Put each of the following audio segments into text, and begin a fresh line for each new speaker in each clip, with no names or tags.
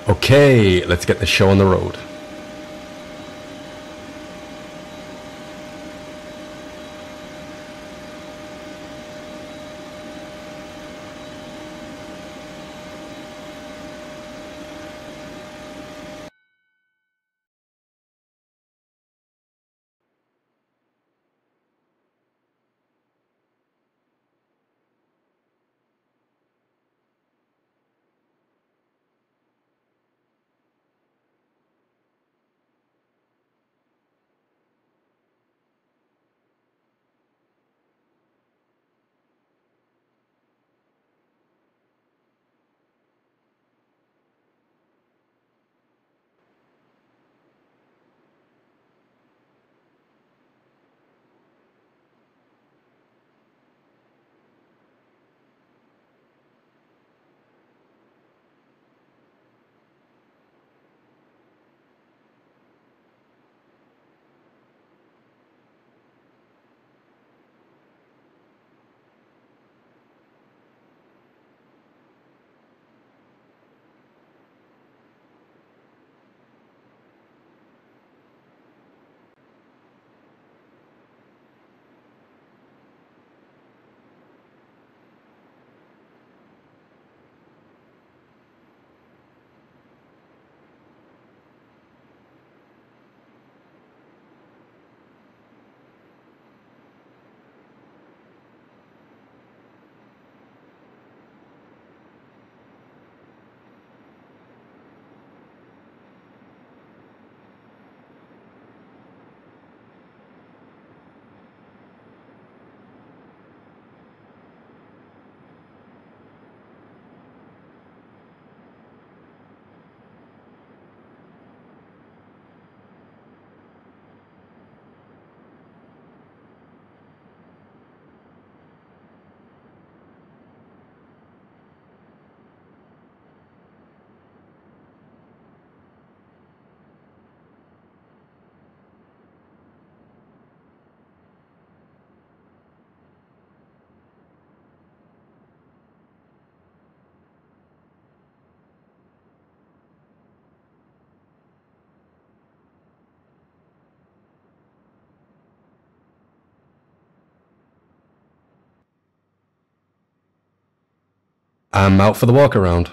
Okay, let's get the show on the road. I'm out for the walk around.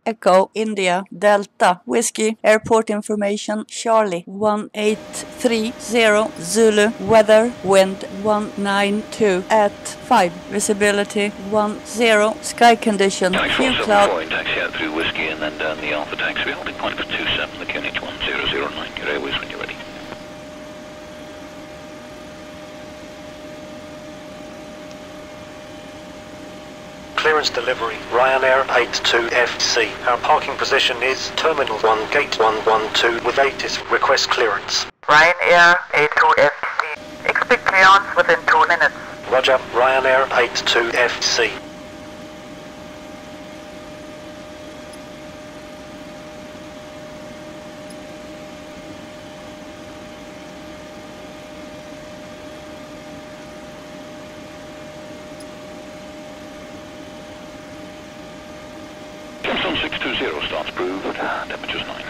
Echo India Delta Whiskey Airport information Charlie 1830 Zulu weather wind 192 at 5 visibility 10 sky condition few cloud.
Taxi out through Whiskey and then down the Alpha taxiway holding point for 27 the QNH 1009 your airways when you're ready. Clearance delivery, Ryanair 82FC. Our parking position is Terminal 1, Gate 112 with ATIS. Request clearance.
Ryanair 82FC. Expect clearance within 2 minutes.
Roger, Ryanair 82FC.
Jackson 620 starts proved, temperature's 9.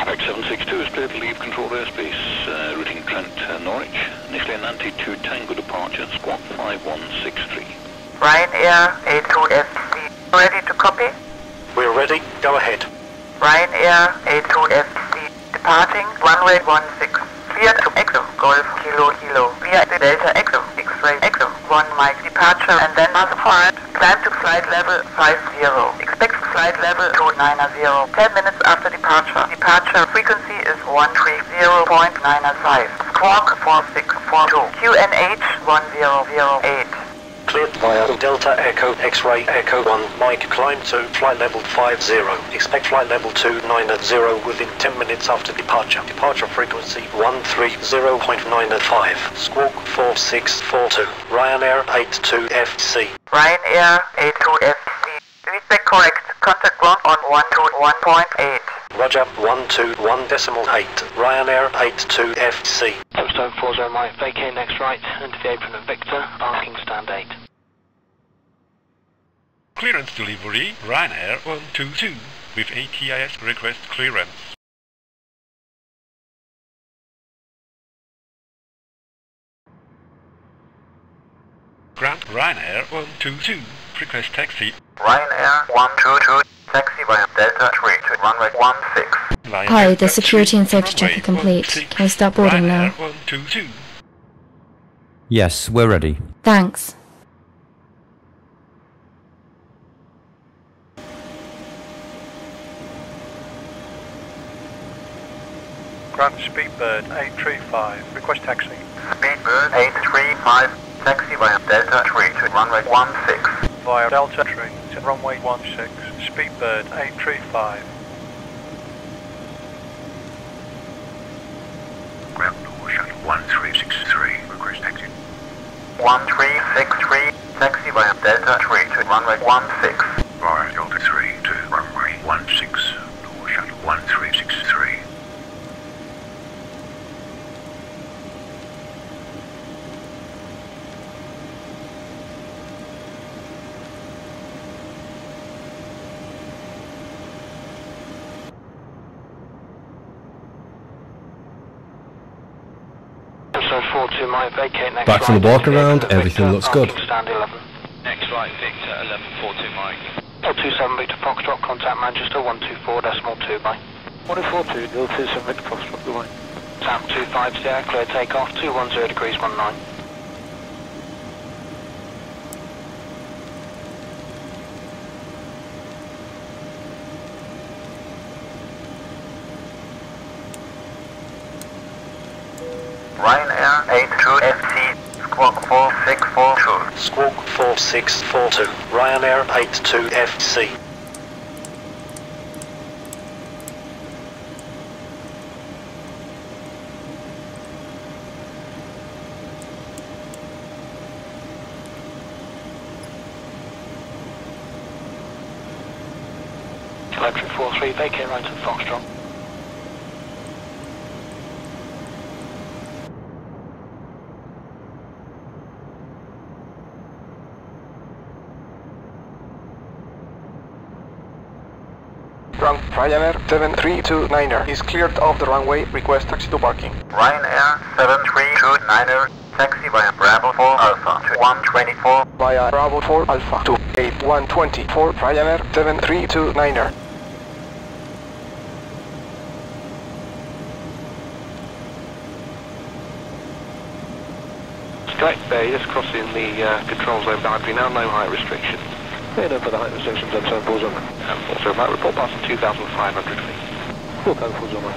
X762 is clear to leave control airspace, routing Trent, Norwich. Initially an anti-2 Tango departure, squawk 5163.
Ryanair 82FC. Ready to copy?
We're ready, go ahead.
Ryanair 82FC. Departing runway 16. Cleared to Exo Golf Kilo Kilo via the Delta Exo X-ray Exo 1 Mike departure and then modified. Climb to flight level 50. Expect flight level 290. 10 minutes after departure. Departure frequency is 130.95. Squawk 4642. QNH 1008.
Cleared via Delta Echo X-ray Echo 1 Mike. Climb to flight level 50. Expect flight level 290 within 10 minutes after departure. Departure frequency 130.95. Squawk 4642. Ryanair 82FC.
Ryanair 82FC. Feedback correct. Contact ground on 121.8.
Roger, 121.8. Ryanair 82FC.
Touchdown 40 Mike, vacate next right, into the apron of Victor, parking stand 8.
Clearance delivery, Ryanair 122 with ATIS request clearance. Grant Ryanair 122, request taxi.
Ryanair 122. Taxi via Delta 3 to runway 16.
Hi, the security and safety check are complete. Can I start boarding now?
Ryanair 122.
Yes, we're ready.
Thanks.
Grant Speedbird 835, request taxi.
Speedbird 835. Taxi via Delta 3 to runway 16.
Via Delta 3 to runway 16. Speedbird 835.
Ground shuttle 1363, request taxi.
1363. Taxi via Delta 3 to runway 16.
Via Delta 3 to runway 16, shuttle 1363.
Back from the walk around, everything looks good.
Stand 11. Next right, Victor 1142 Mike. 027 Victor Foxtrot, contact Manchester 124.2 by.
142, 027 Victor Foxtrot, goodbye.
Tap 250, clear takeoff, 210 degrees 19.
Ryanair 82FC. Squawk 4642.
Squawk 4642. Ryanair 82FC.
Electric 43, vacate right at Foxtrot.
Ryanair 7329er is cleared off the runway. Request taxi to parking.
Ryanair 7329er, taxi via Bravo 4 Alpha to 124.
Via Bravo 4 Alpha to 8124 Ryanair 7329er.
Correct, just crossing the control zone boundary now, no height restriction. Yeah, no further height restrictions on 74 zone. Also, right, report passing 2,500 feet. 4,4 zone.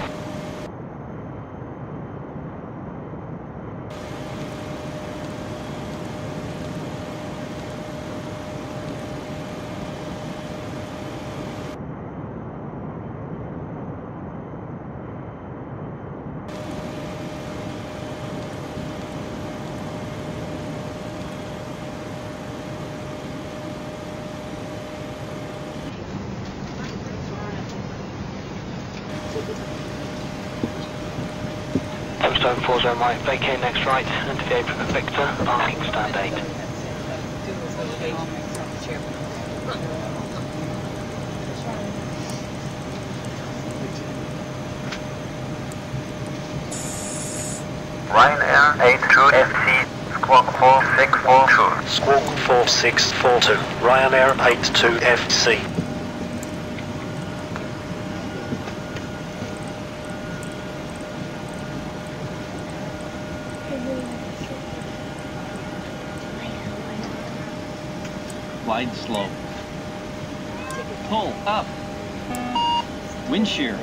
Zone 4 zone right, vacate next right, and to the apron of Victor, parking stand 8.
Ryanair 82 FC, squawk 4642.
Squawk 4642. Ryanair 82 FC.
Glide slope. Pull up. Wind shear.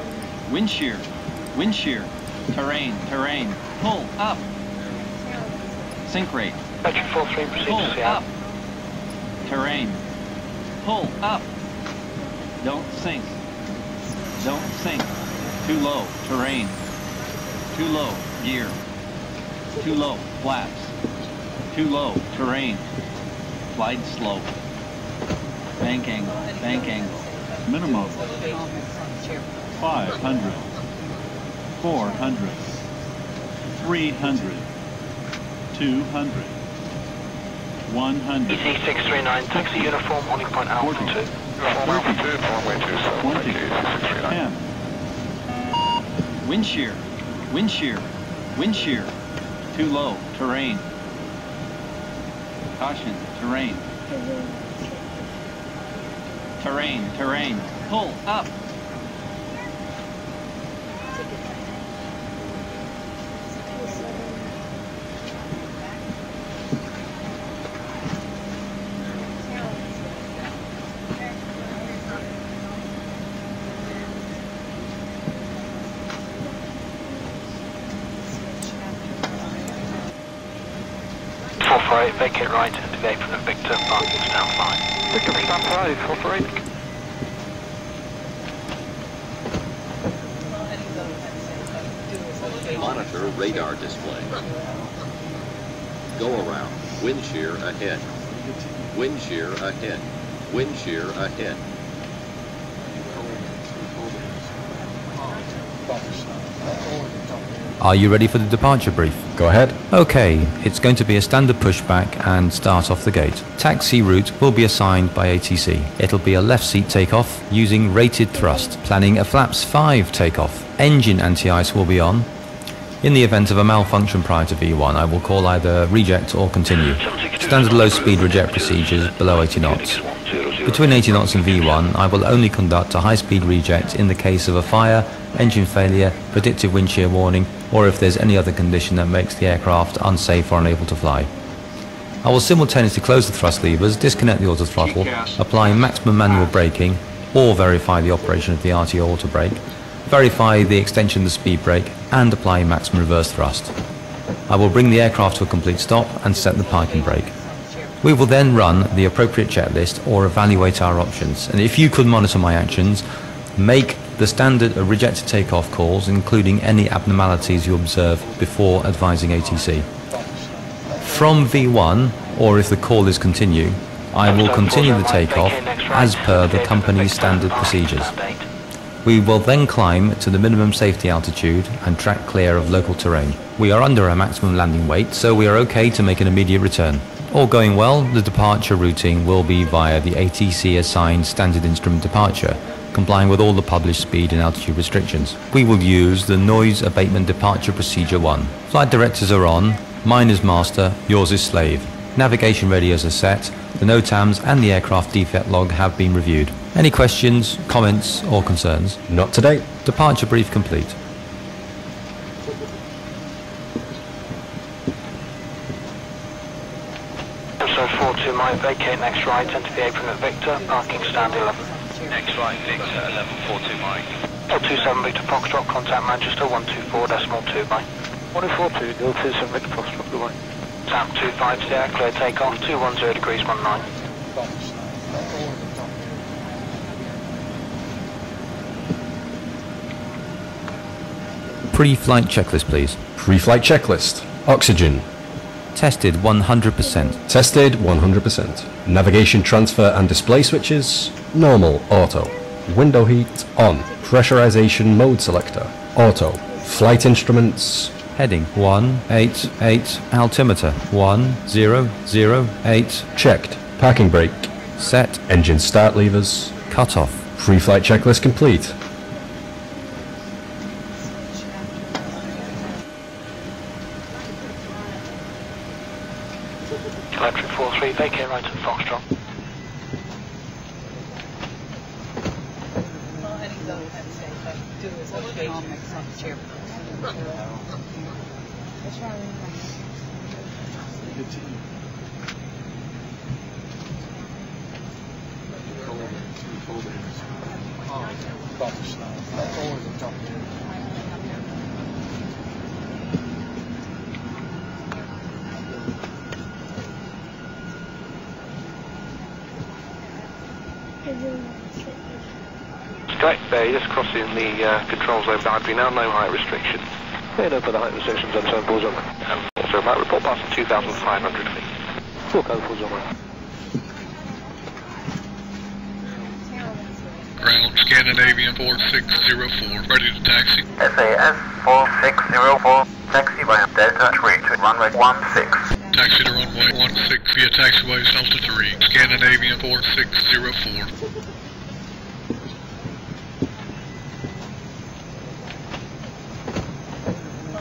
Wind shear. Wind shear. Terrain. Terrain. Pull up. Sink rate. Pull up. Terrain. Pull up. Don't sink. Don't sink. Too low. Terrain. Too low. Gear. Too low. Flaps. Too low. Terrain. Glide slope. Bank angle. Bank angle. Minimum. 500. 400. 300. 200. 100.
EC639, taxi uniform, holding point Alpha 2. Uniform Alpha 2, runway 27,
10. Wind shear. Wind shear. Wind shear. Too low. Terrain. Caution. Terrain. Terrain. Terrain. Pull up.
Vacate right and to the apron of Victor, parking stand 5. Victor, stand 5, 448.
Monitor radar display. Go around. Wind shear ahead. Wind shear ahead. Wind shear ahead.
Are you ready for the departure brief? Go ahead. Okay, it's going to be a standard pushback and start off the gate. Taxi route will be assigned by ATC. It'll be a left seat takeoff using rated thrust, planning a flaps 5 takeoff. Engine anti-ice will be on. In the event of a malfunction prior to V1, I will call either reject or continue. Standard low speed reject procedures below 80 knots. Between 80 knots and V1, I will only conduct a high speed reject in the case of a fire, engine failure, predictive wind shear warning, or if there's any other condition that makes the aircraft unsafe or unable to fly. I will simultaneously close the thrust levers, disconnect the auto throttle, apply maximum manual braking, or verify the operation of the RTO auto brake, verify the extension of the speed brake, and apply maximum reverse thrust. I will bring the aircraft to a complete stop and set the parking brake. We will then run the appropriate checklist or evaluate our options, and if you could monitor my actions, make the standard rejected takeoff calls, including any abnormalities you observe before advising ATC. From V1, or if the call is continue, I will continue the takeoff as per the company's standard procedures. We will then climb to the minimum safety altitude and track clear of local terrain. We are under our maximum landing weight, so we are okay to make an immediate return. All going well, the departure routing will be via the ATC assigned standard instrument departure, complying with all the published speed and altitude restrictions. We will use the Noise Abatement Departure Procedure 1. Flight directors are on, mine is master, yours is slave. Navigation radios are set, the NOTAMs and the aircraft defect log have been reviewed. Any questions, comments or concerns?
Not today.
Departure brief complete.
So 42 Mike, vacate next right, enter the apron at Victor, parking stand 11.
Next right, Victor, 1142 Mike.
027 Victor Foxtrot, contact Manchester 124.2 Mike. 1042, 027 Victor Foxtrot, goodbye. Tap 250, clear takeoff, 210 degrees 19.
Pre-flight checklist, please.
Pre-flight checklist. Oxygen.
Tested 100%.
Tested 100%. Navigation transfer and display switches. Normal, auto. Window heat, on. Pressurization mode selector, auto. Flight instruments.
Heading 188, altimeter 1008.
Checked. Parking brake.
Set.
Engine start levers.
Cut off.
Pre-flight checklist complete.
Electric 43, vacate right at Foxtrot.
Sky Bay, just crossing the control zone boundary now, no height restriction.
Cleared over the height restrictions and turn balls on.
Also, might report past 2,500 feet.
Full code balls on.
Ground Scandinavian 4604, ready to taxi.
SAS 4604, taxi via Delta 3 to runway 16.
Taxi to runway 16 via taxiway Delta 3, Scandinavian 4604.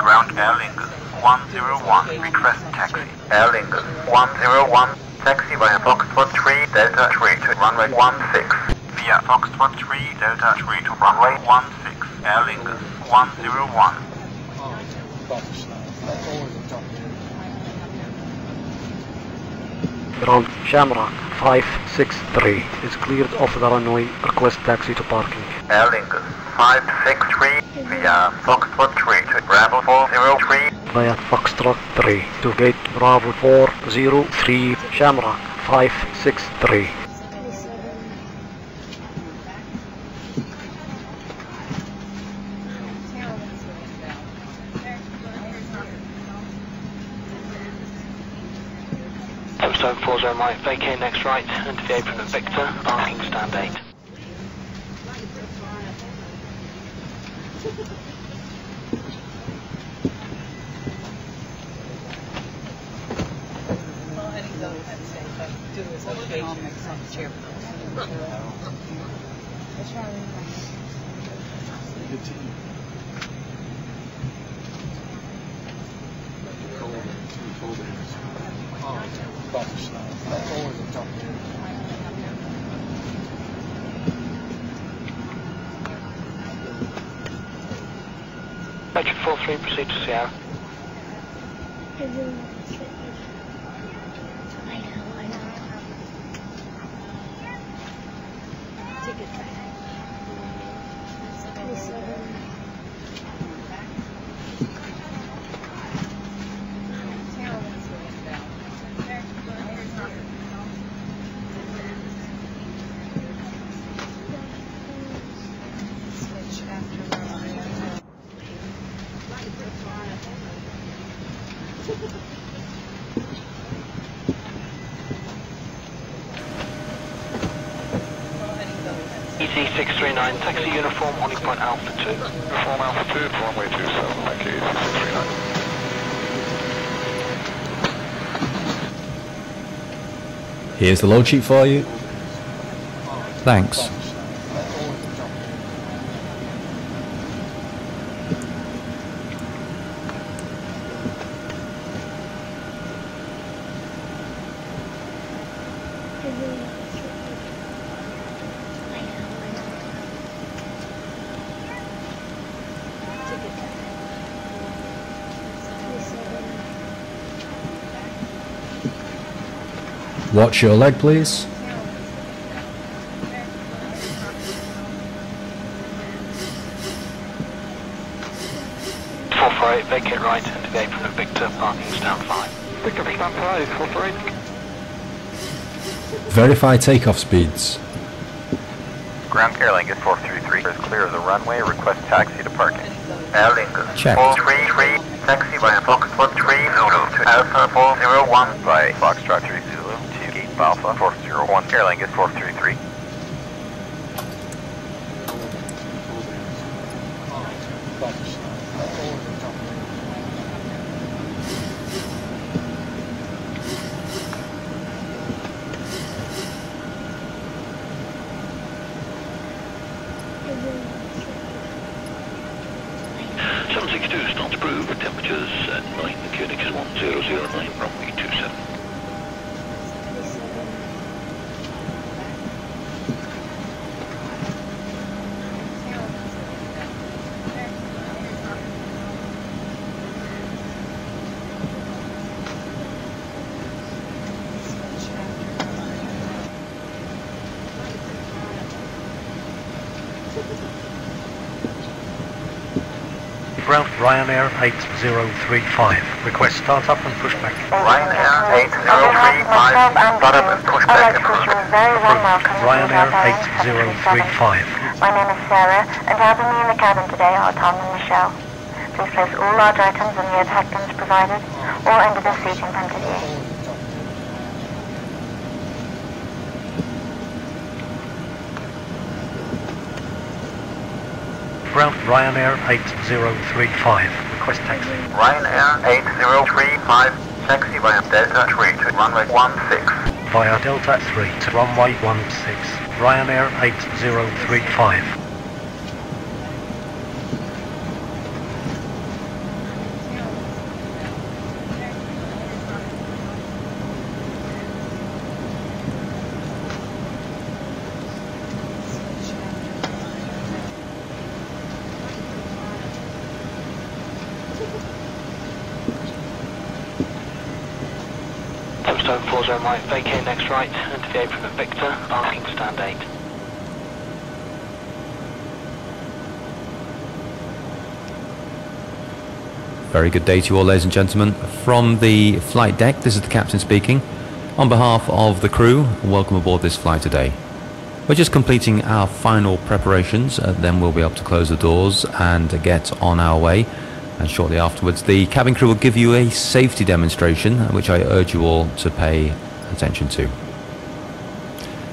Ground Air Lingus 101, request taxi. Air Lingus 101, taxi via Foxtrot 3, Delta 3 to runway 16. Via Foxtrot 3, Delta 3 to runway 16. Air Lingus 101.
Ground Shamrock 563 is cleared off the runway. Request taxi to parking.
Air Lingus 563 via Foxtrot 3 to Bravo 403.
Via Foxtrot 3 to gate Bravo 403 Shamrock 563.
Zone 40 Mike, vacate next right, enter the apron at Victor, parking stand 8. Electric 43, proceed to Sierra. ET639, taxi uniform, holding point Alpha 2.
Uniform Alpha 2, runway 27, thank you, ET639.
Here's the load sheet for you.
Thanks.
Watch your leg, please.
Vacate right and today from the Victor, parking stand 5. Victor, stand 5, 448.
Verify takeoff speeds.
Ground Air Lingus 433 is clear of the runway. Request taxi to parking. Air Lingus
Check.
433, taxi via Foxtrot 3 Zulu to Alpha 401 by Foxtrot 3 Zulu to Gate Alpha 401. Air Lingus 433.
Start approved, temperatures at 9, QNX 1009, runway 27.
Ground Ryanair 8035. Request start up and push back.
Ryanair 8035.
Start up and push back.
Ryanair
8035.
My name is Sarah, and helping me in the cabin today are Tom and Michelle. Please place all large items in the overhead bins provided, or under the seat in front of you.
Ground Ryanair 8035. Request taxi.
Ryanair 8035. Taxi via Delta 3 to runway 16.
Via Delta 3 to runway 16. Ryanair 8035.
Zone 4 zone right, vacate next right, and today from the Victor, parking stand 8.
Very good day to you all, ladies and gentlemen. From the flight deck, this is the captain speaking. On behalf of the crew, welcome aboard this flight today. We're just completing our final preparations, then we'll be able to close the doors and get on our way. And shortly afterwards, the cabin crew will give you a safety demonstration, which I urge you all to pay attention to.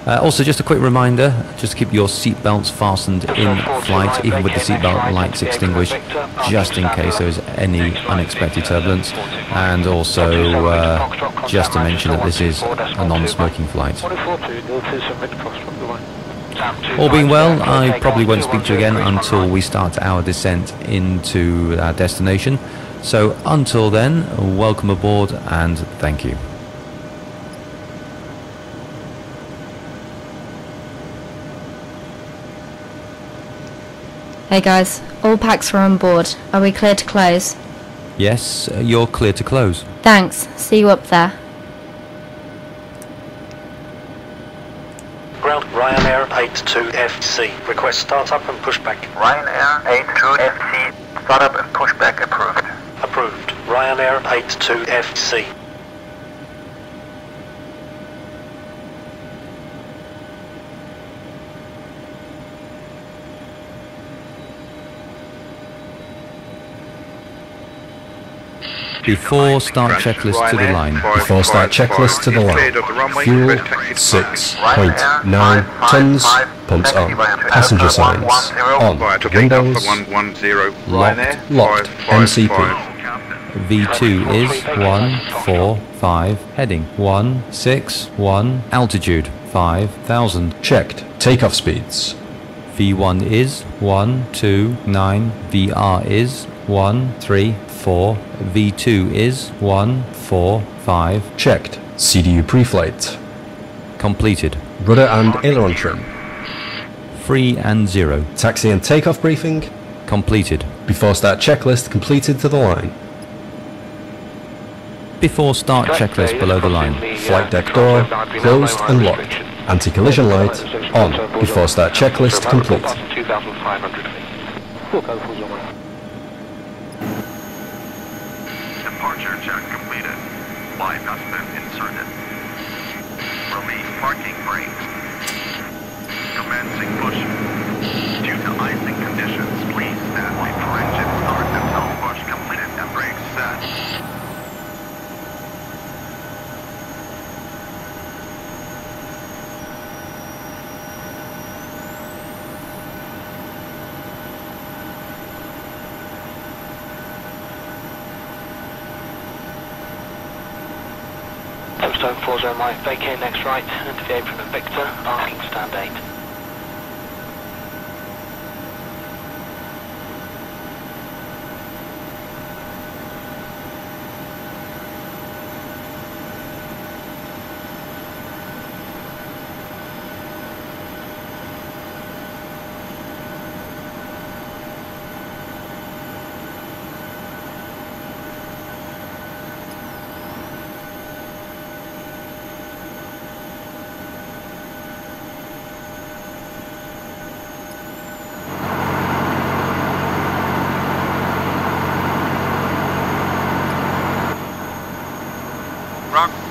Also, just a quick reminder, just to keep your seat belts fastened in flight, even with the seatbelt lights extinguished, just in case there is any unexpected turbulence. And also, just to mention that this is a non-smoking flight. All being well, I probably won't speak to you again until we start our descent into our destination. So until then, welcome aboard and thank you.
Hey guys, all packs are on board. Are we clear to close?
Yes, you're clear to close.
Thanks. See you up there.
Ground Ryanair 82FC. Request start up and push back.
Ryanair 82FC. Start up and push back approved.
Approved. Ryanair 82FC.
Before start checklist to the line.
Before start checklist to the line. Fuel 6.9 tons. Pumps on. Passenger signs on. Windows locked. MCP.
V2 is 145. Heading 161. Altitude 5,000.
Checked. Takeoff speeds.
V1 is 129. vRYR is 134. V2 is 145.
Checked. CDU pre-flight.
Completed.
Rudder and aileron trim.
Free and 0.
Taxi and takeoff briefing.
Completed.
Before start checklist completed to the line.
Before start checklist below the line.
Flight deck door closed and locked. Anti-collision light on. Before start checklist complete.
2,500 feet.
Departure check completed. Bypass bin inserted. Release parking brakes. Commencing push. Due to icing conditions, please stand by for engine start until push completed and brakes set.
Stone 40 Mike, vacate next right, into the apron of Victor, parking stand 8.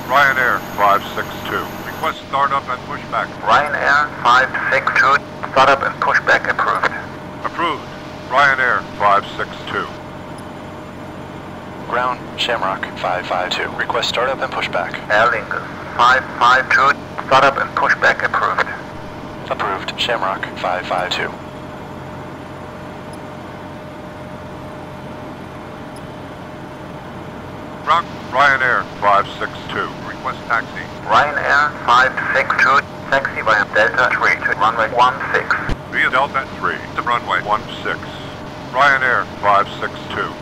Ryanair 562. Request startup and pushback.
Ryanair 562. Startup and pushback approved.
Approved. Ryanair 562.
Ground Shamrock 552. Request startup and pushback. Air Lingus 552. Startup and pushback approved. Approved. Shamrock 552.
Ground Ryanair 562. Request taxi.
Ryanair 562. Taxi via Delta 3 to runway 16.
Via Delta 3 to runway 16. Ryanair 562.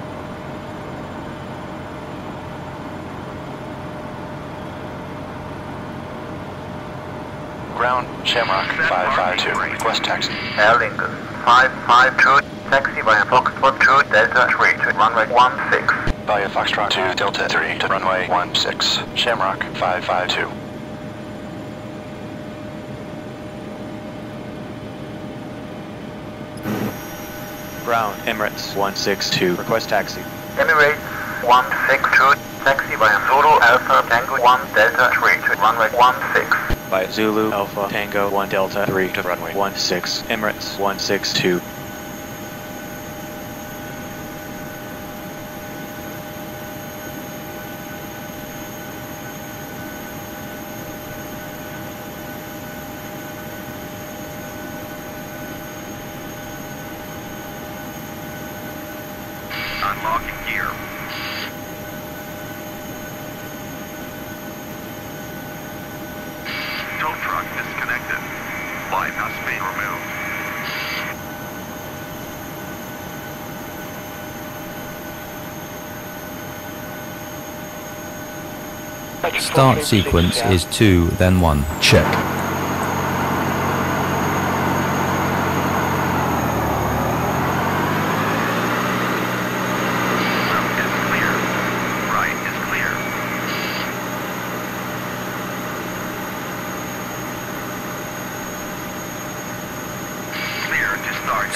Ground Shamrock 552. Request taxi. Air Lingus 552. Taxi via Foxtrot 2 Delta 3 to runway 16. Via Foxtrot 2 Delta 3 to runway 16. Shamrock 552.
Ground Emirates 162. Request taxi.
Emirates 162. Taxi via Zulu Alpha Tango 1 Delta 3 to runway 16.
By Zulu Alpha Tango 1 Delta 3 to runway 16. Emirates 162.
Unlocking gear. Tow truck disconnected. Bypass main removed.
Start sequence is 2, then 1.
Check.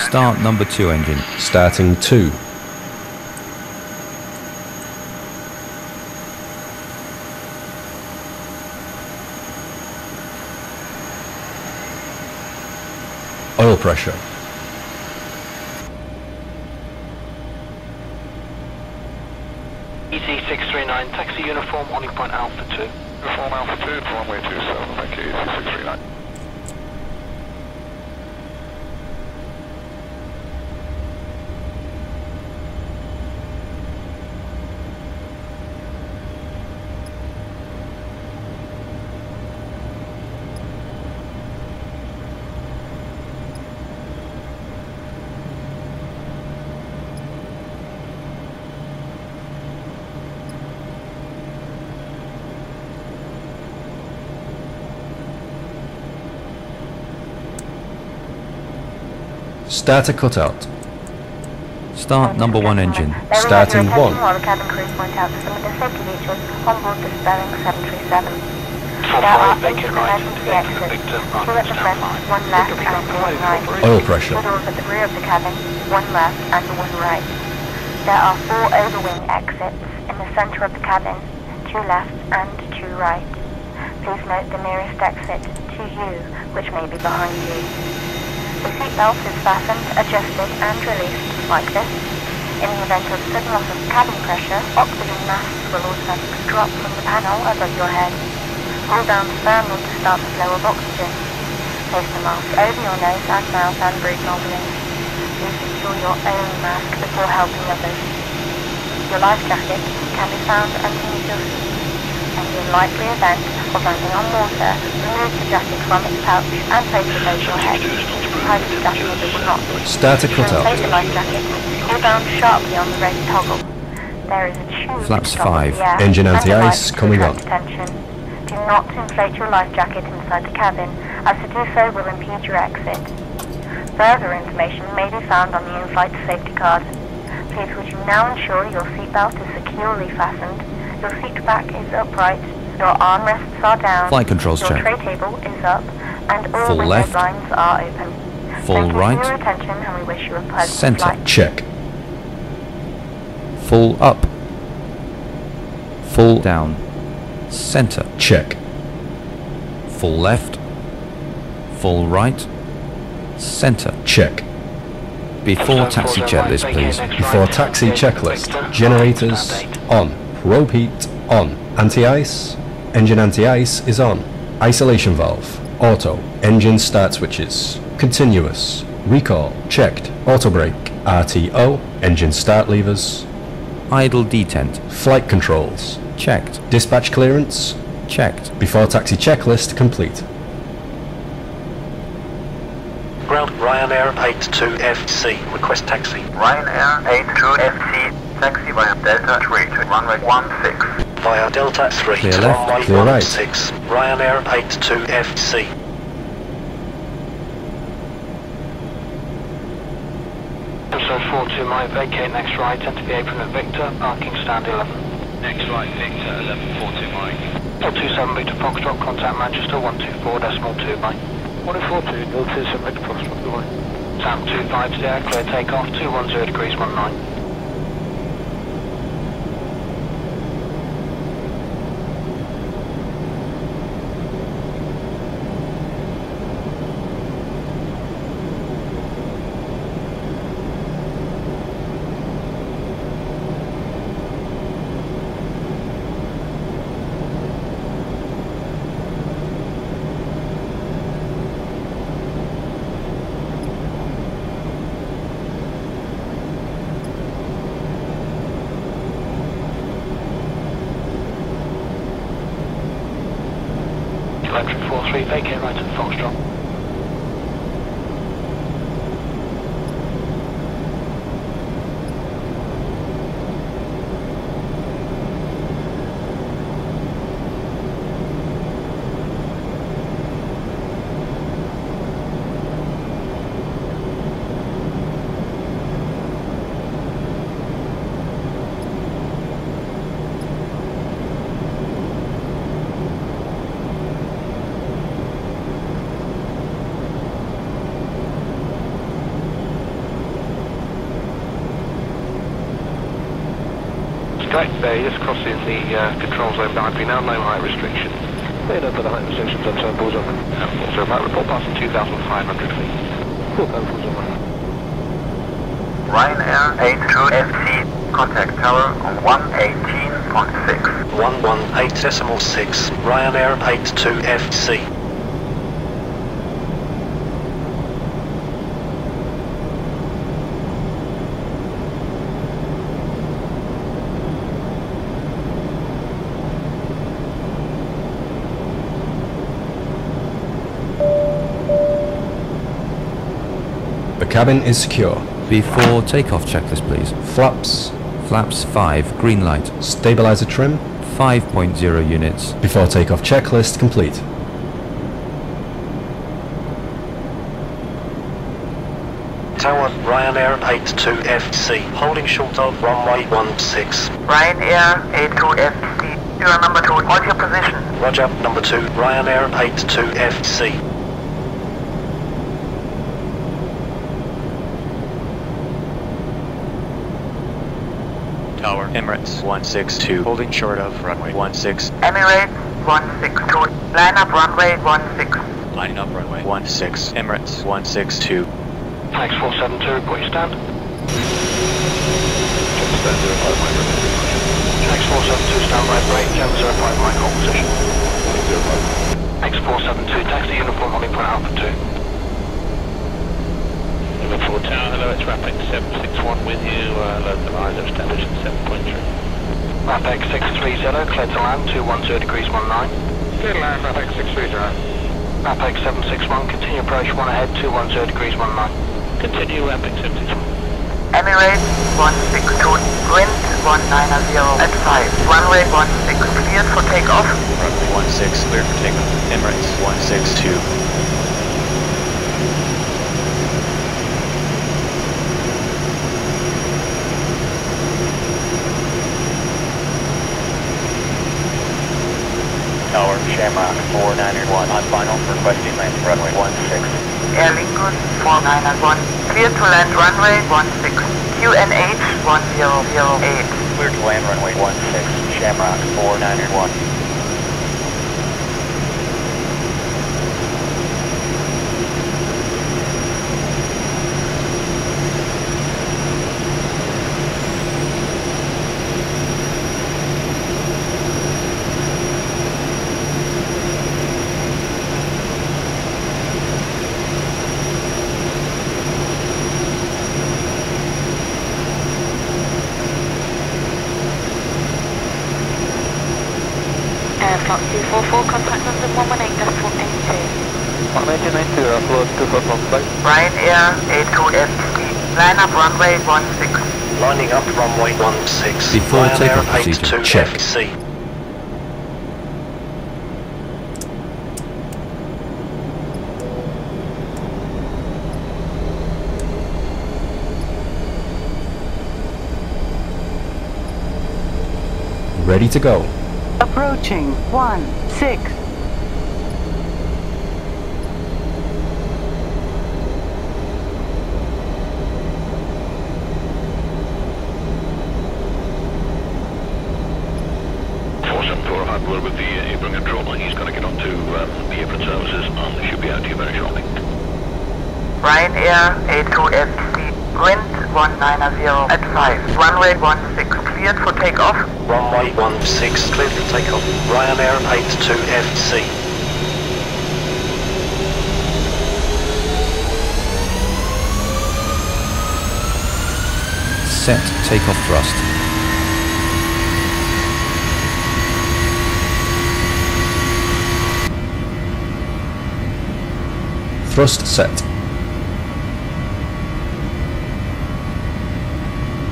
Start number 2 engine.
Starting 2. Oil pressure.
EC639, taxi uniform, holding point Alpha 2.
Uniform Alpha 2 to runway 27, thank you, EC639.
Start a cutout.
Start number 1 engine.
Starting 1.
While the cabin crew point out some of the safety features on board the Boeing 737. There are 8 emergency exits, 2 at the front, 1 left and 1 right.
Oil pressure.
2 doors at the rear of the cabin, 1 left and 1 right. There are 4 overwing exits in the centre of the cabin, 2 left and 2 right. Please note the nearest exit to you, which may be behind you. The seatbelt is fastened, adjusted and released like this. In the event of sudden loss of cabin pressure, oxygen masks will automatically drop from the panel above your head. Pull down firmly to start the flow of oxygen. Place the mask over your nose and mouth and breathe normally. Please secure your own mask before helping others. Your life jacket can be found underneath your seat. In the unlikely event of landing on water, remove the jacket from its pouch and place it over your head. Hide the jacket will not.
Start a cutout.
Place the life jacket. Pull down sharply on the red toggle. There is a tube
Flaps
at the top of
5.
the air
Engine
and a
anti-ice
light to
coming on.
attract attention. Do not inflate your life jacket inside the cabin, as to do so will impede your exit. Further information may be found on the in-flight safety card. Please would you now ensure your seatbelt is securely fastened, your seat back is upright, your armrests are down,
Flight controls
your
check.
tray table is up, and all
Full
window
left.
blinds are open.
Full
Thank you
right.
for your attention and we wish you a pleasant
Centre.
flight.
Check.
Full up. Full down. Centre.
Check.
Full left. Full right. Centre.
Check.
Before taxi checklist, please.
Before taxi checklist. Generators on. Probe heat on. Anti-ice. Engine anti-ice is on. Isolation valve. Auto. Engine start switches. Continuous. Recall. Checked. Auto brake. RTO. Engine start levers.
Idle detent.
Flight controls.
Checked.
Dispatch clearance.
Checked.
Before taxi checklist complete.
Ground Ryanair 82FC. Request taxi.
Ryanair 82FC. Taxi via Delta 3 to runway 16.
Via Delta 3
Clear
to
left,
runway
clear right.
16. Ryanair 82FC.
Episode 42 Mike, vacate next right, enter the apron at Victor, parking stand 11.
Next right, Victor, 1142 Mike.
427 Victor Foxtrot, contact Manchester 124.2 Mike.
142, 027 Victor Foxtrot, goodbye.
Sam 25 to the air, clear takeoff, 210 degrees 19. Electric 43, vacate right at Foxtrot.
Correct, just crossing the control zone boundary now, no height restriction. Cleared up for the height restrictions on turn balls on.
Also about report passing 2,500 feet.
Full turn balls on.
Ryanair 82FC. Contact tower on 118.6.
118.6. Ryanair 82FC.
The cabin is secure.
Before takeoff checklist, please.
Flaps.
Flaps 5. Green light.
Stabilizer trim.
5.0 units.
Before takeoff checklist complete.
Tower, Ryanair 82FC, holding short of runway 16.
Ryanair 82FC, you're number 2, hold your position.
Roger, number 2, Ryanair 82FC.
Tower, Emirates 162, holding short of runway 16.
Emirates 162, line up runway 16.
Lining up runway 16, Emirates 162.
Thanks 472, report your stand. Thanks 472, stand by break, Jam 05 Mike, hold position. X472, taxi uniform holding point Alpha 2.
Number 4 Tower, hello, it's RAPEX 761 with you, local eyes established 7.3.
RAPEX 630, clear to land, 210 degrees 19.
Clear to land, RAPEX 630.
RAPEX 761, continue approach 1 ahead, 210 degrees 19.
Continue RAPEX 761.
Emirates 162, wind 190 at 5, runway 16, cleared for takeoff.
Runway 16, cleared for takeoff, Emirates 162. Tower, Shamrock 491 on final, requesting landing runway 16.
Air Lingus 491, clear to land runway 16, QNH 1008.
Clear to land runway 16, Shamrock 491.
Flight 244, contact London 118.82.
118.92, floor 244,
Ryanair 82FC, line up runway 16.
Lining up runway 16.
Before
Ryanair
takeoff procedure, check.
82FC.
Ready to go.
Approaching 16.
Word with the apron controller. He's going to get onto the apron services and they should be out to you very shortly.
Ryanair 82FC, wind 190 at 5, runway 16, cleared for takeoff.
Runway 16, cleared for takeoff. Ryanair 82FC.
Set takeoff thrust.
Thrust set.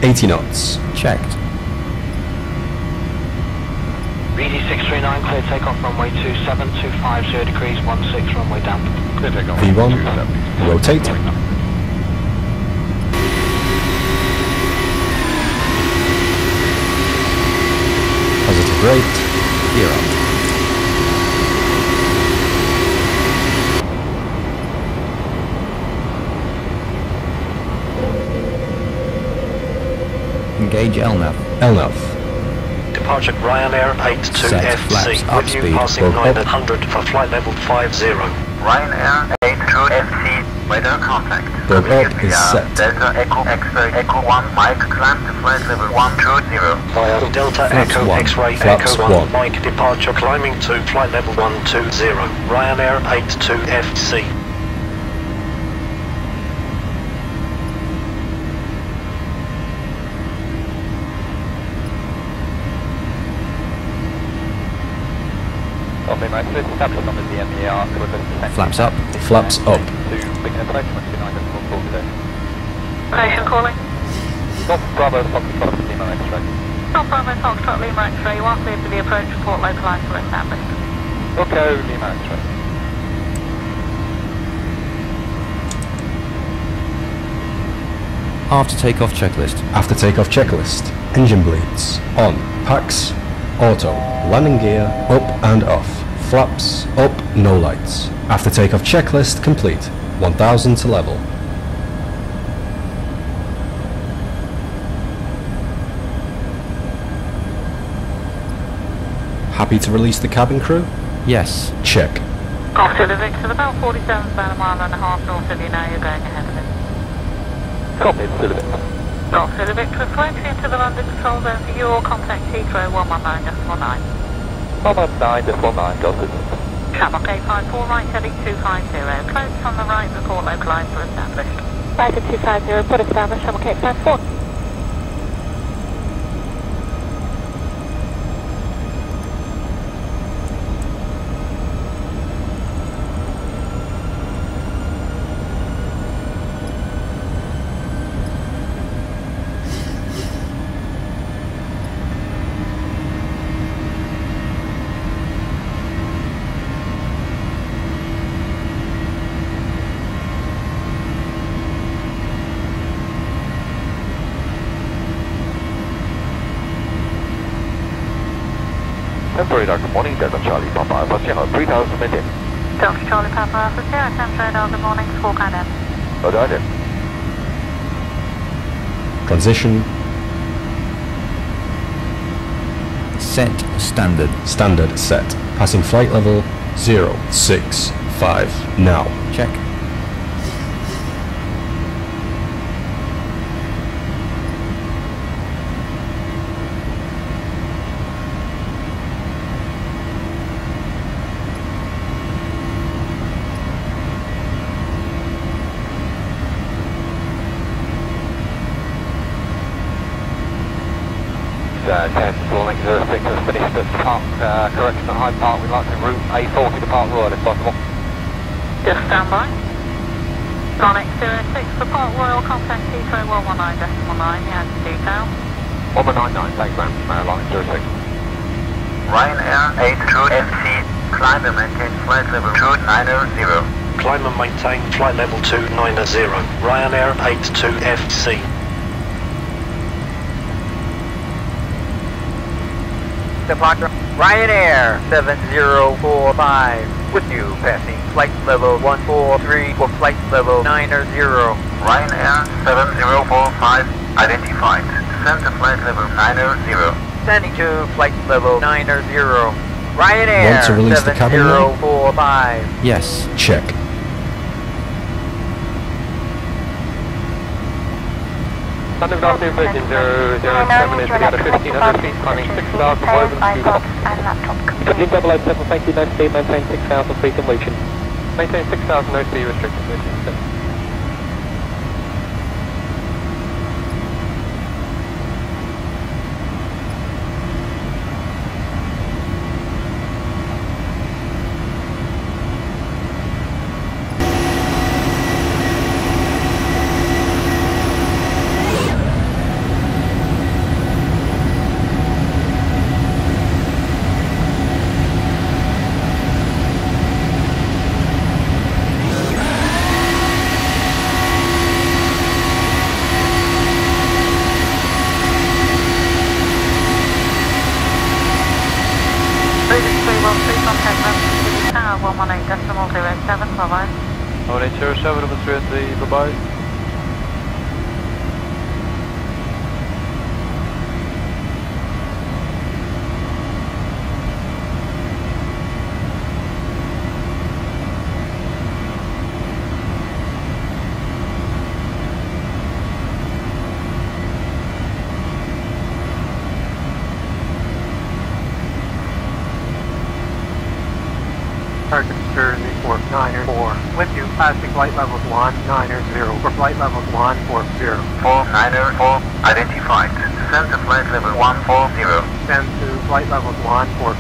80 knots.
Checked.
BD 639, clear takeoff runway 27, 250 degrees 16, runway down.
Clear takeoff.
V1, rotate. Positive rate, gear up.
Engage LNAV.
LNAV.
Departure Ryanair 82FC, with you passing 900 for flight level 50.
Ryanair 82FC, radar contact.
Broke up is set.
Delta Echo X-ray Echo 1, Mike, climb to flight level 120.
Via Delta
Flaps
Echo
1.
X-ray
Flaps
Echo 1,
1.
Mike, departure climbing to flight level 120. Ryanair 82FC.
Flaps up.
Flaps up.
Station calling.
North Bravo, Foxtrot, Lima X-ray.
North Bravo, Foxtrot, Lima X-ray. You are cleared for the approach, report localized for established.
Okay, Lima X-ray.
After takeoff checklist.
After takeoff checklist. Engine bleeds. On. Packs. Auto. Landing gear. Up and off. Flaps. Up. No lights. After takeoff checklist complete. 1000 to level. Happy to release the cabin crew?
Yes.
Check.
Off to the Victor, about 47, about a mile and a half north of you now, you're going ahead of it.
Copy, to the Victor.
Off to the Victor, approaching into the London control zone for you, or contact Heathrow 119.19.
119.19, got it.
Shamrock 854, right heading 250, close on the right, report localised for established.
Right at 250, report established, Shamrock 854.
Radar, good morning, Delta Charlie Papa Alpha Sierra 3000 maintain.
Delta Charlie Papa Alpha Sierra, Delta Radar, good morning, full count in.
Roger.
Transition.
Set standard.
Standard set. Passing flight level 065. Now.
Check.
Falling 06 has finished at Park, correction at Hyde Park. We'd like to route A40 to Park Royal if possible.
Just stand by. Sonic 06 for Park Royal, contact Heathrow 119.9, you have the details.
119, thanks man, Maryline 06.
Ryanair 82FC, climb and maintain flight level 290.
Climb and maintain flight level 290. Ryanair 82FC.
Departure Ryanair 7045 with you, passing flight level 143 for flight level 90.
Ryanair 7045 identified. Descend to flight level 90.
Standing to flight level 90. Ryanair
Want to release the cabin now?
7045.
Yes.
Check.
London Avenue Virgin 007 is at 1500 feet, climbing 6,000 Woven to Fox. Dublin 007, thank you, no speed, maintain 6,000 feet and reaching. Maintain 6,000, no speed restricted, reaching. Bye-bye.
Target Jersey 494. With you, passing flight levels 190 for flight levels 140.
494 identified. Descend to flight level 140.
Descend to flight levels 140.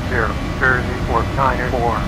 Jersey 494.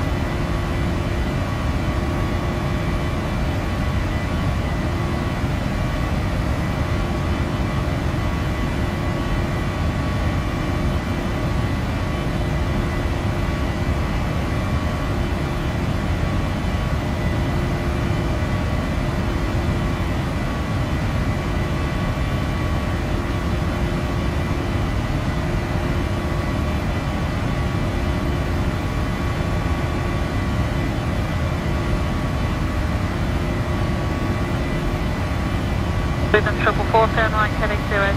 Sweden 444, turn right heading 070.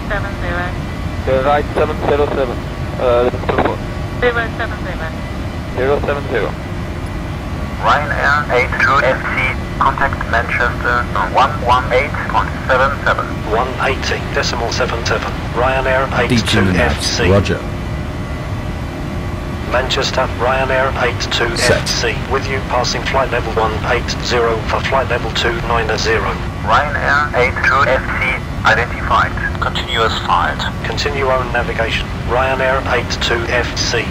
Turn right 707.
070.
Ryanair 82FC, contact Manchester 118.77.
180.77. Ryanair
D2
82FC.
Roger.
Manchester, Ryanair 82FC. With you, passing flight level 180 for flight level 290.
Ryanair 82FC, identified.
Continuous flight.
Continue own navigation. Ryanair 82FC.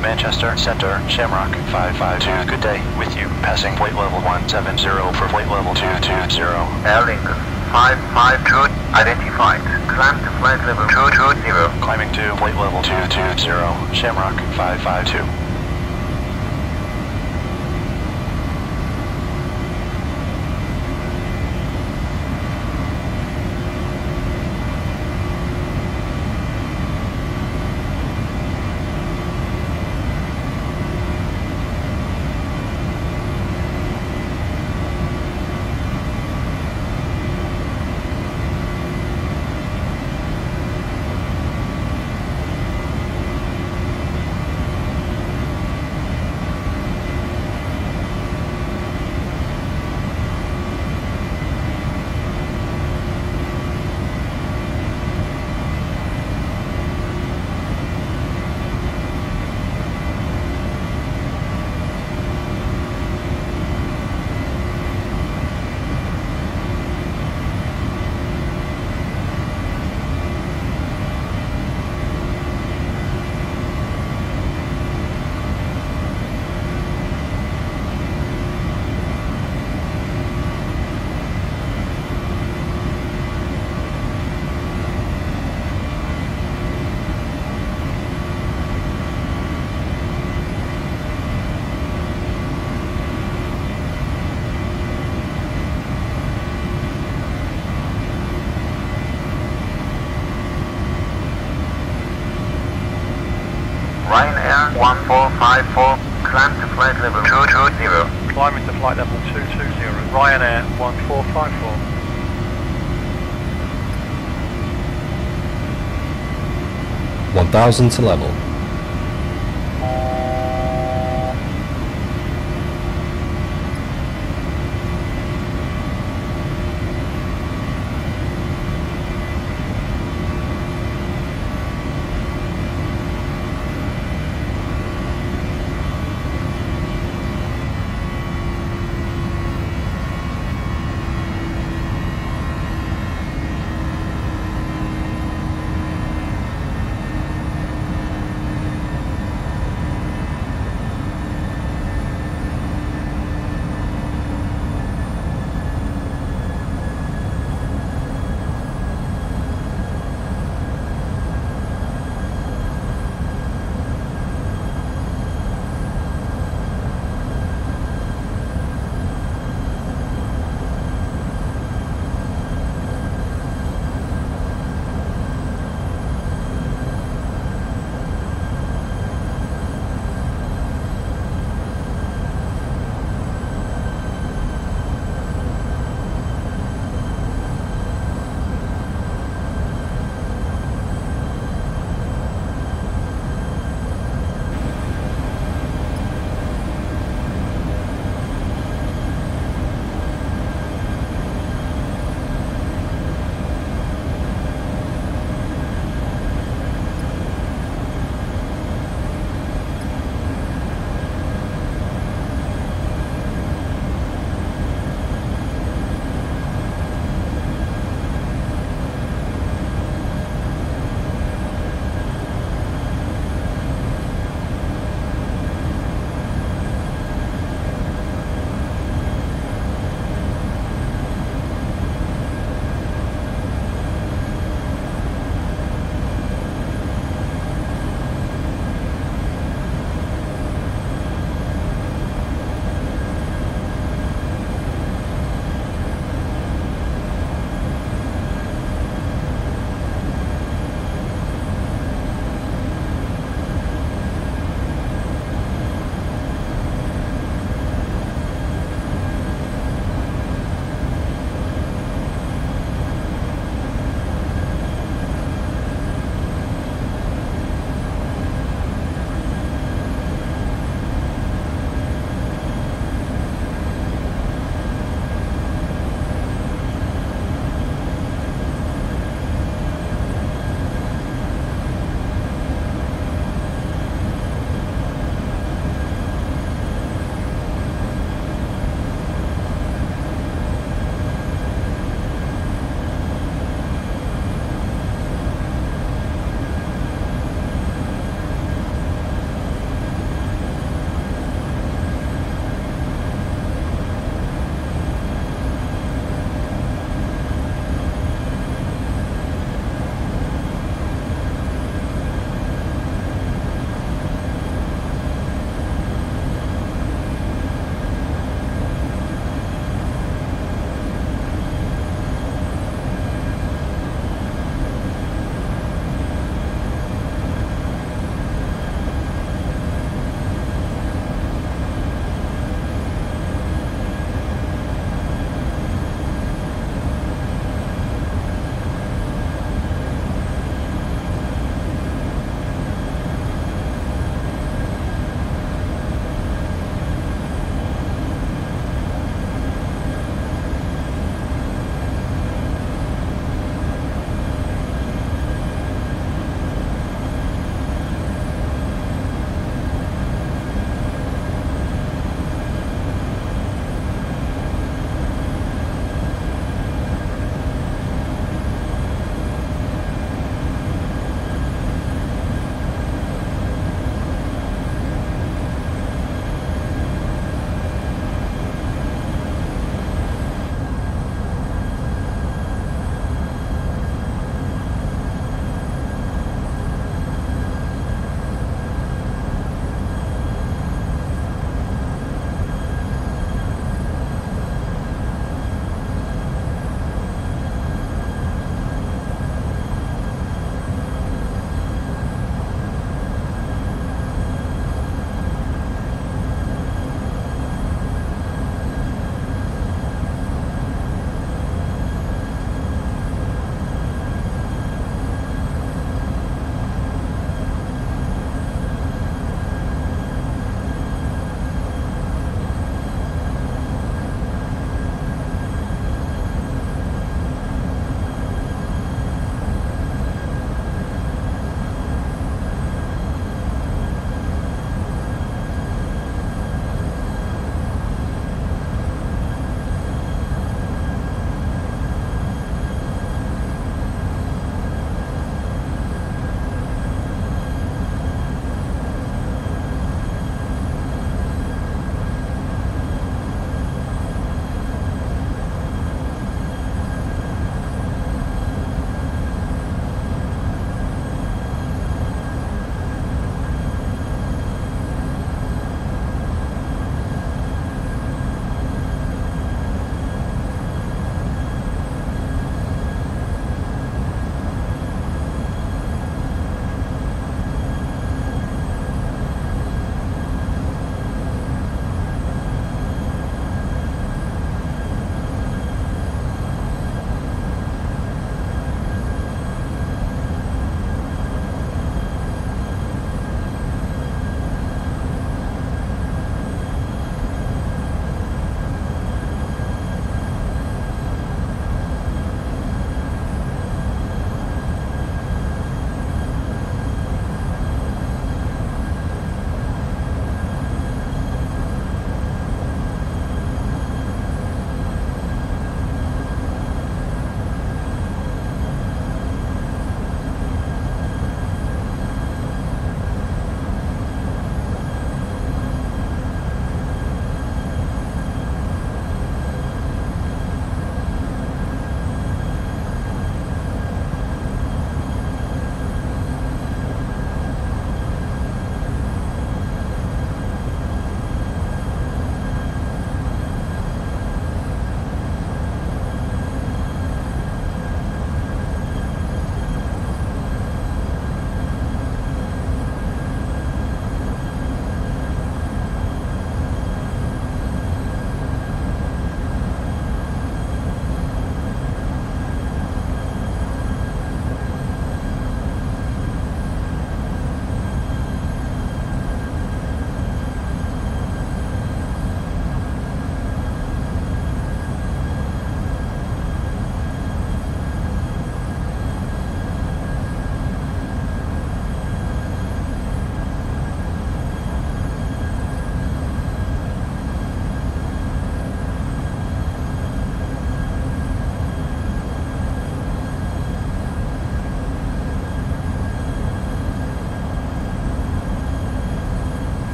Manchester Center, Shamrock 552, good day, with you, passing flight level 170 for flight level 220.
Air Lincoln 552, identified. Climb to flight level 220.
Climbing to flight level 220, Shamrock 552.
Ryanair 1454, climb to flight level 220.
Climbing to flight level 220. Ryanair 1454.
1000 to level.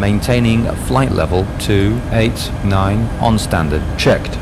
maintaining flight level 289 on standard.
Checked.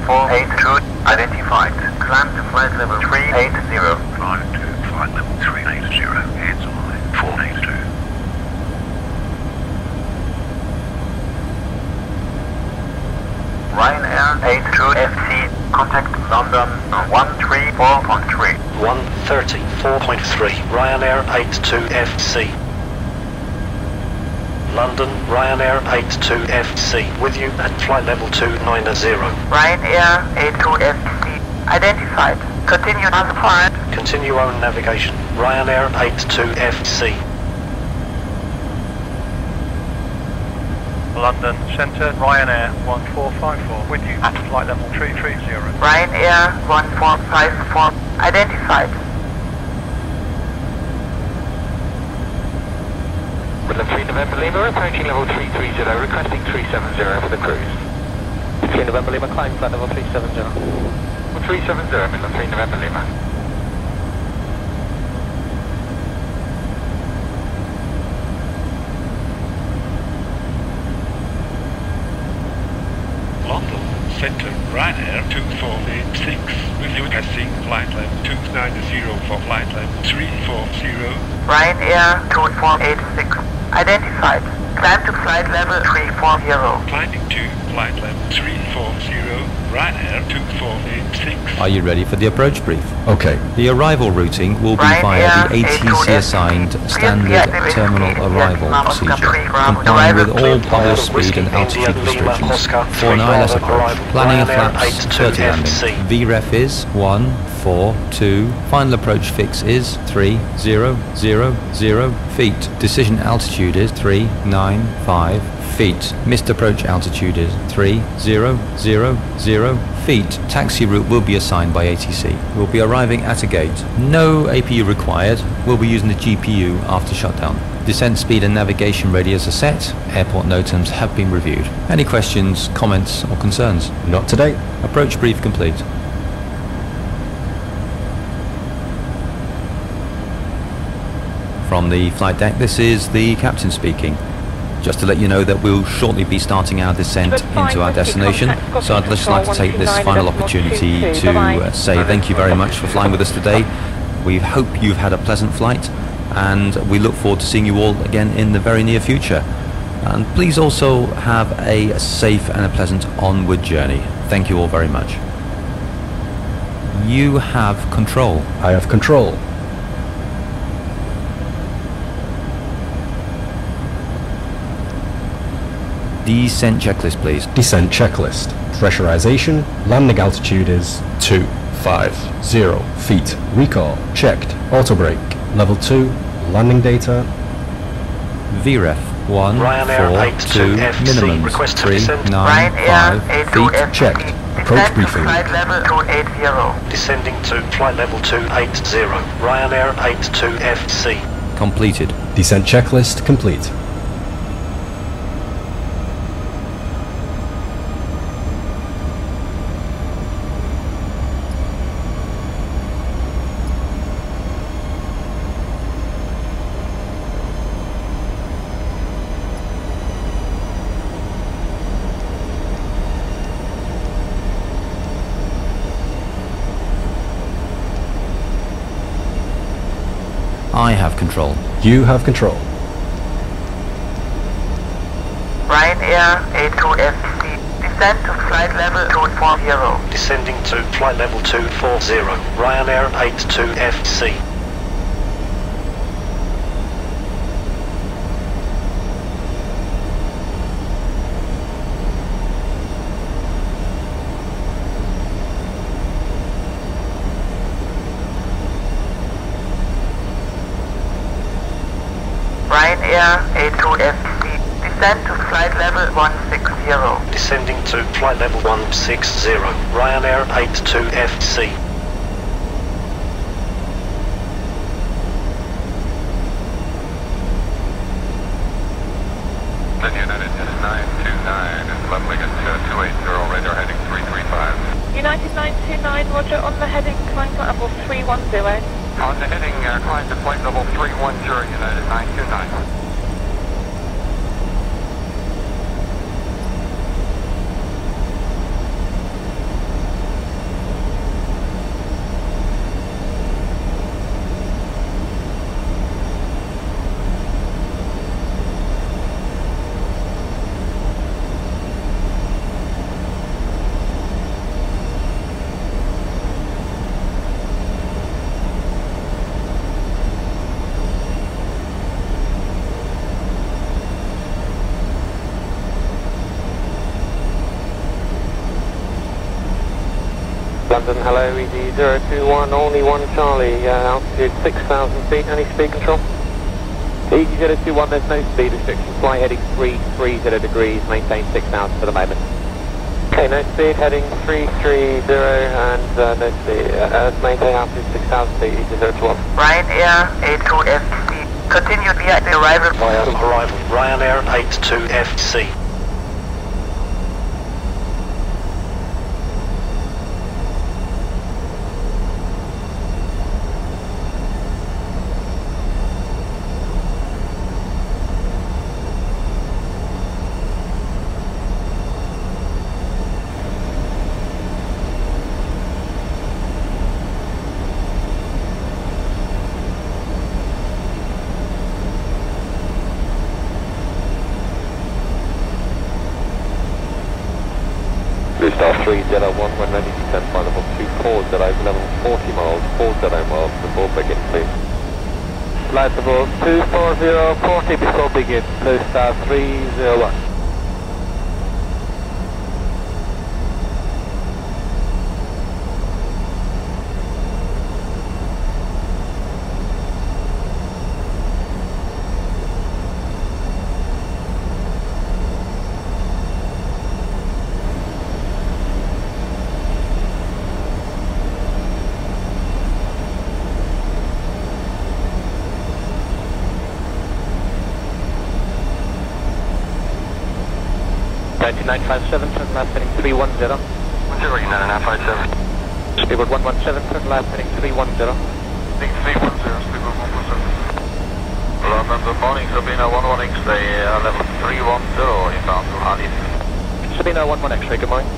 482 identified. Climb to flight level 380.
Climb to flight level 380. Hands on 482.
Ryanair 82 FC. Contact London 134.3.
134.3. Ryanair 82 FC. London, Ryanair 82 FC. With you at flight level 290.
Ryanair 82 FC. Identified. Continue on flight.
Continue on navigation. Ryanair 82 FC.
London Centre, Ryanair 1454. With you at flight level 330.
Ryanair 1454. Identified.
Midland 3 November Lima, approaching level 330, requesting 370 for the cruise. 3 November Lima, climb flight level 370. 370, Midland 3 November Lima.
London Centre, Ryanair 2486. With you requesting flight level 290 for flight level 340.
Ryanair 2486. Identified. Climb to flight level 340.
Climbing to flight level 340. Ryanair 2486.
Are you ready for the approach brief?
Okay.
The arrival routing will be via the ATC-assigned standard terminal arrival procedure, complying with all published speed and altitude restrictions. For an ILS approach, planning of flaps 30 landing. VREF is 142. Final approach fix is 3000 feet. Decision altitude is 395 feet. Missed approach altitude is 3000 feet. Taxi route will be assigned by ATC. We'll be arriving at a gate. No APU required. We'll be using the GPU after shutdown. Descent speed and navigation radius are set. Airport NOTAMs have been reviewed. Any questions, comments or concerns?
Not today.
Approach brief complete. From the flight deck, this is the captain speaking. Just to let you know that we'll shortly be starting our descent into our destination, so I'd just like to take this final opportunity to say thank you very much for flying with us today. We hope you've had a pleasant flight, and we look forward to seeing you all again in the very near future. And please also have a safe and a pleasant onward journey. Thank you all very much. You have control.
I have control.
Descent checklist, please.
Descent checklist. Pressurization. Landing altitude is 250 feet. Recall checked. Auto brake. Level 2. Landing data.
VREF 142. Minimum 395 feet.
Checked. Approach briefing.
Flight level 280.
Descending to flight level 280. Ryanair 82 FC.
Completed.
Descent checklist complete.
I have control.
You have control.
Ryanair 82 FC. Descend to flight level 240.
Descending to flight level 240. Ryanair 82 FC.
Ryanair 82 FC. Descend to flight level 160.
Descending to flight level 160. Ryanair 82 FC.
United 929, leveling at 280, radar heading 335.
United 929, roger, on the heading, climb to level 310.
On the heading, climb to flight level 310, United 929.
London, hello, EG021, only 1 Charlie, altitude 6,000 feet, any speed control? EG021, there's no speed restriction, flight heading 330 degrees, maintain 6,000 for the moment. Okay, no speed, heading 330 and no speed, maintain altitude 6,000 feet, EG021.
Ryanair 82FC, continue via the arrival.
Arrival, Ryanair 82FC.
Star 301, when ready, descend by level 240, level 40 miles, 40 miles before begin, please. Flight level 240, 40 before begin, Blue Star 301. United 957, turn left heading 310. 957. Speedbird 117, turn left heading 310.
310, Speedbird 117. London, good morning, Sabina 11 X-ray, level 310, inbound to Hadith.
Sabina 11 X-ray, good morning.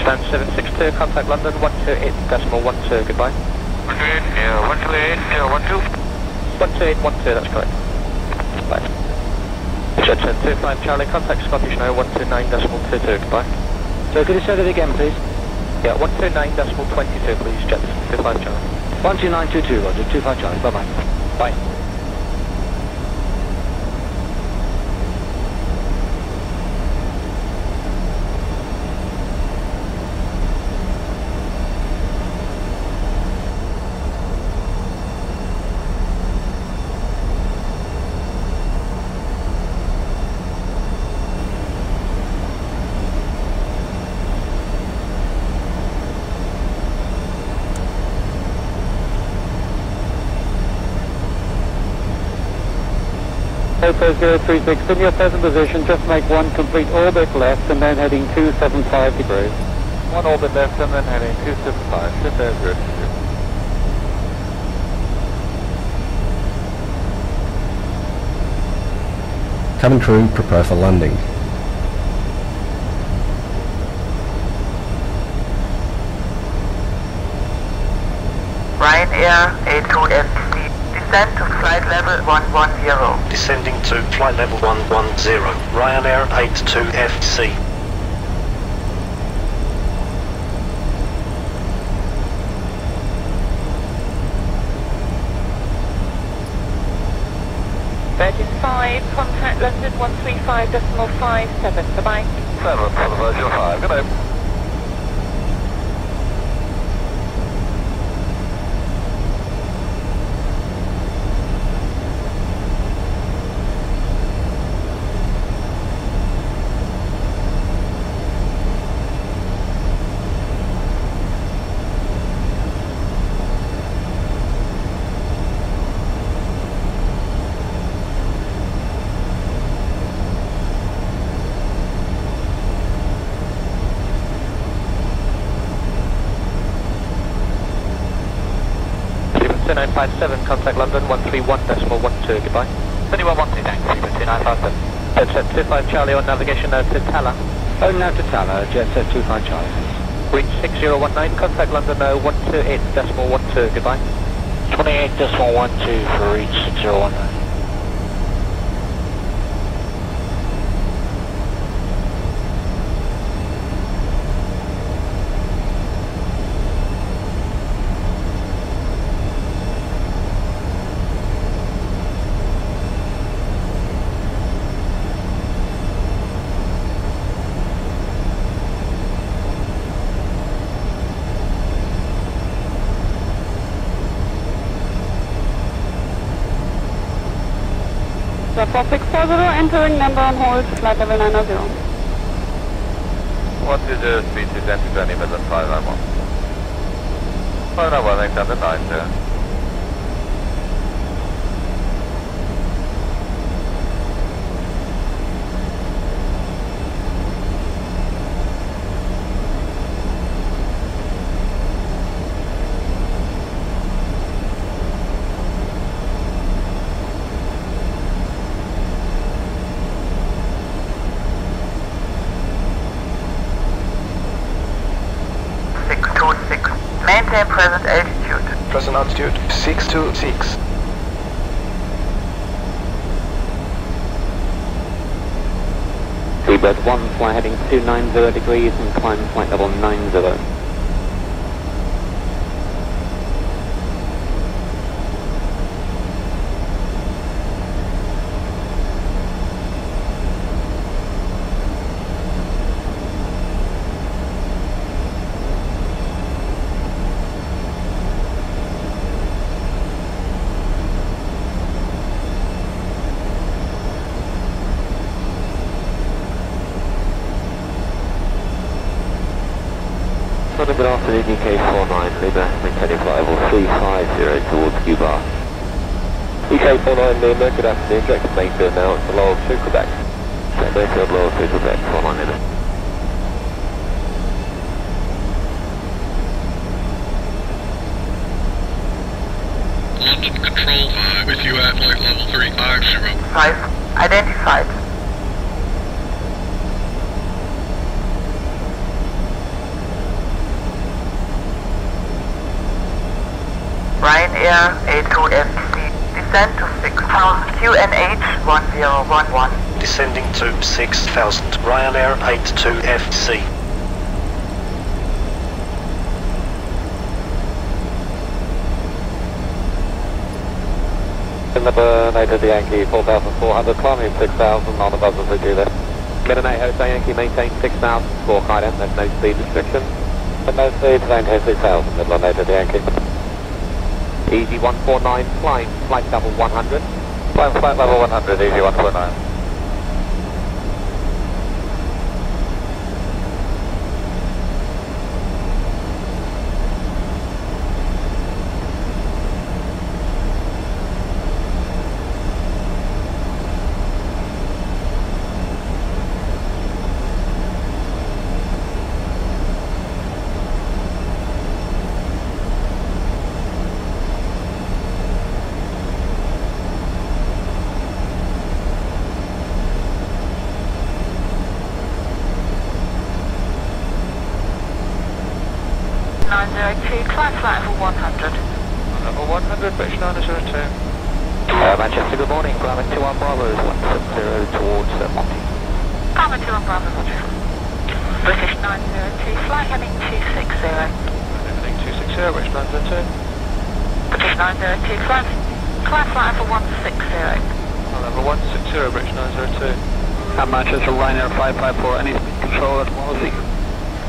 Stand 762, contact London 128.12, goodbye.
128, yeah, 128, 12.
128.12, that's correct. Bye. Jet 1025 Charlie, contact Scottish now 129.22, goodbye. So could you say that again, please? Yeah, 129.22, please, Jet 1025 Charlie. 12922, Roger, 25 Charlie, bye-bye. Bye. Hotel 036, in your present position, just make one complete orbit left and then heading 275 degrees. One orbit left and then heading 275, sit there, good.
Cabin crew, prepare for landing.
Ryanair 82FC. Descend to flight level 110.
Descending to flight level 110. Ryanair 82FC.
Virgin 5, contact London 135.57, bye-bye.
7, Virgin 5, good day.
Stephen 2957, contact London 131.12, goodbye.
3112, thanks, 2957.
Jet 25 Charlie on navigation now to Tala.
Oh, now to Tala, Jet 25 Charlie.
Reach 6019, contact London 128.12, goodbye.
28.12 for reach 6019.
Airport 640, entering number on hold, flight level 900.
What is the speed to descent to Germany Midland 591? 591, thanks, under 90.
Maintain present altitude.
Present altitude 626.
Seabird 1, fly heading 290 degrees and climb flight level 90.
Good afternoon, UK49, Lima, maintaining flight level 350 towards Cuba. UK49, Lima, good afternoon, direct to Mayfield now, it's the lower to Quebec. Mayfield, lower to Quebec, 49 Lima.
London Control 5 with you at flight level 350.
5, identified. Ryanair A2FTC, descend to 6000, QNH 1011.
Descending to 6000, Ryanair 82FC.
Number 8 of the Yankee, 4,400, climbing 6,000 on the buzzer to do this. Midnight Hotel Yankee, maintain 6,000, squawk item, there's no speed restriction. But no speed, maintain 6,000, Midnight 8 of the Yankee. Easy 149, climb, flight level 100.
Climb flight level 100, easy 149.
Climb flight level 100.
Level 100, British 902.
Manchester, good morning, climbing 21 Bravo, 170 towards Monty.
Climbing 21 Bravo, Roger. British 902, flight heading 260.
Heading 260, British 902.
British 902, climb flight level 160.
Level 160, British 902.
Manchester, Ryanair 554, any control at Wallasey.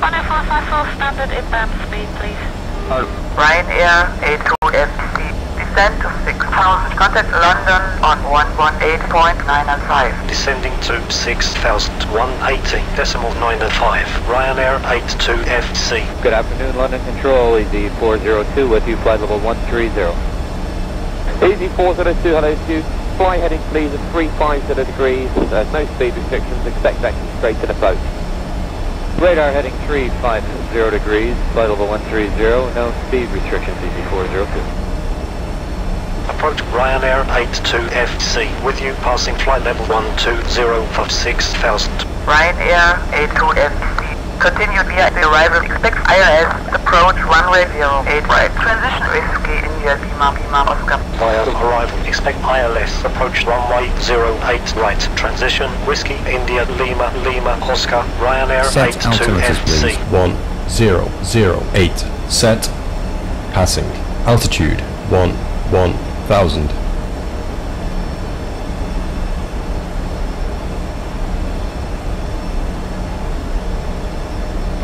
Ryanair 554, standard inbound speed, please.
Ryanair A2FTC, descend to 6000, contact London on 118.905.
Descending to 6000, 180.905, Ryanair 82FC.
Good afternoon, London Control, Easy 402 with you, flight level 130. Easy 402, hello to fly heading please at 350 degrees, no speed restrictions, expect action straight to the boat. Radar heading 350 degrees, flight level 130, no speed restrictions, Easy 402.
approach Ryanair 82FC, with you passing flight level 120 for 6,000.
Ryanair 82FC, continue via the arrival, expect ILS, approach runway 08 right, transition whiskey, India, Lima, Oscar.
Via arrival, expect ILS, approach runway 08 right, transition whiskey, India, Lima, Oscar, Ryanair
Set
82FC.
1008, set, passing, altitude 1000.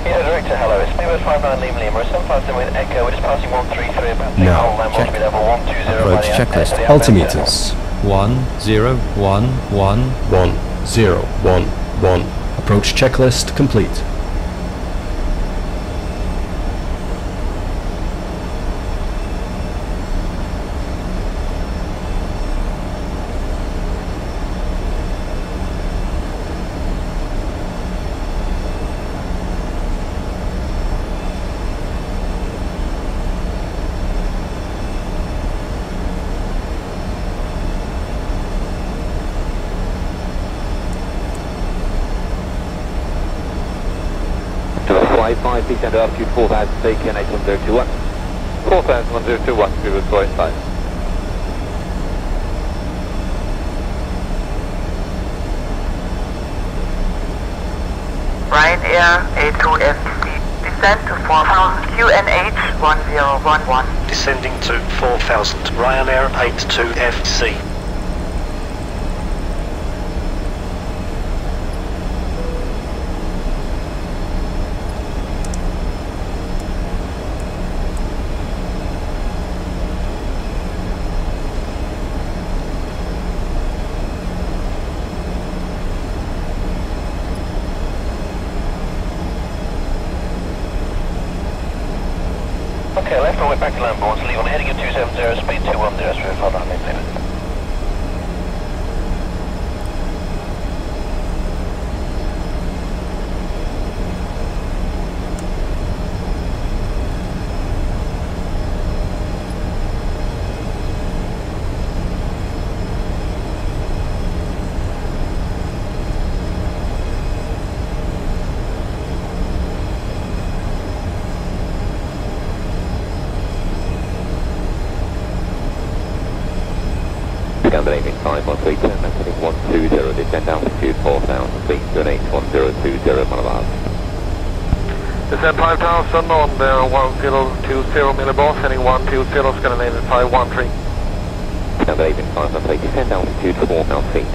Director, hello, it's Lima 59 Lima, 757 with Echo, we're just passing 133 about the
Now,
whole land,
check.
level 120.
Approach checklist, altimeters 1011. 1011. Approach checklist complete.
Flight 5, descend to altitude 4,000 feet, KNH 1021. 4,1021, we will flight 5.
Ryanair 82FC, descend to 4,000, QNH 1011.
Descending to 4,000, Ryanair 82FC.
Okay, left runway back to land boards, leave on heading of 270, speed 210, straight for that, maintain it.
Scandinavian 5137, heading 120, descend altitude 4,000 feet, QNH 1020, Malabar.
Descend 5,000 on the 1020 millibars, heading 120, Scandinavian 513.
Scandinavian 513, descend altitude 4,000 feet.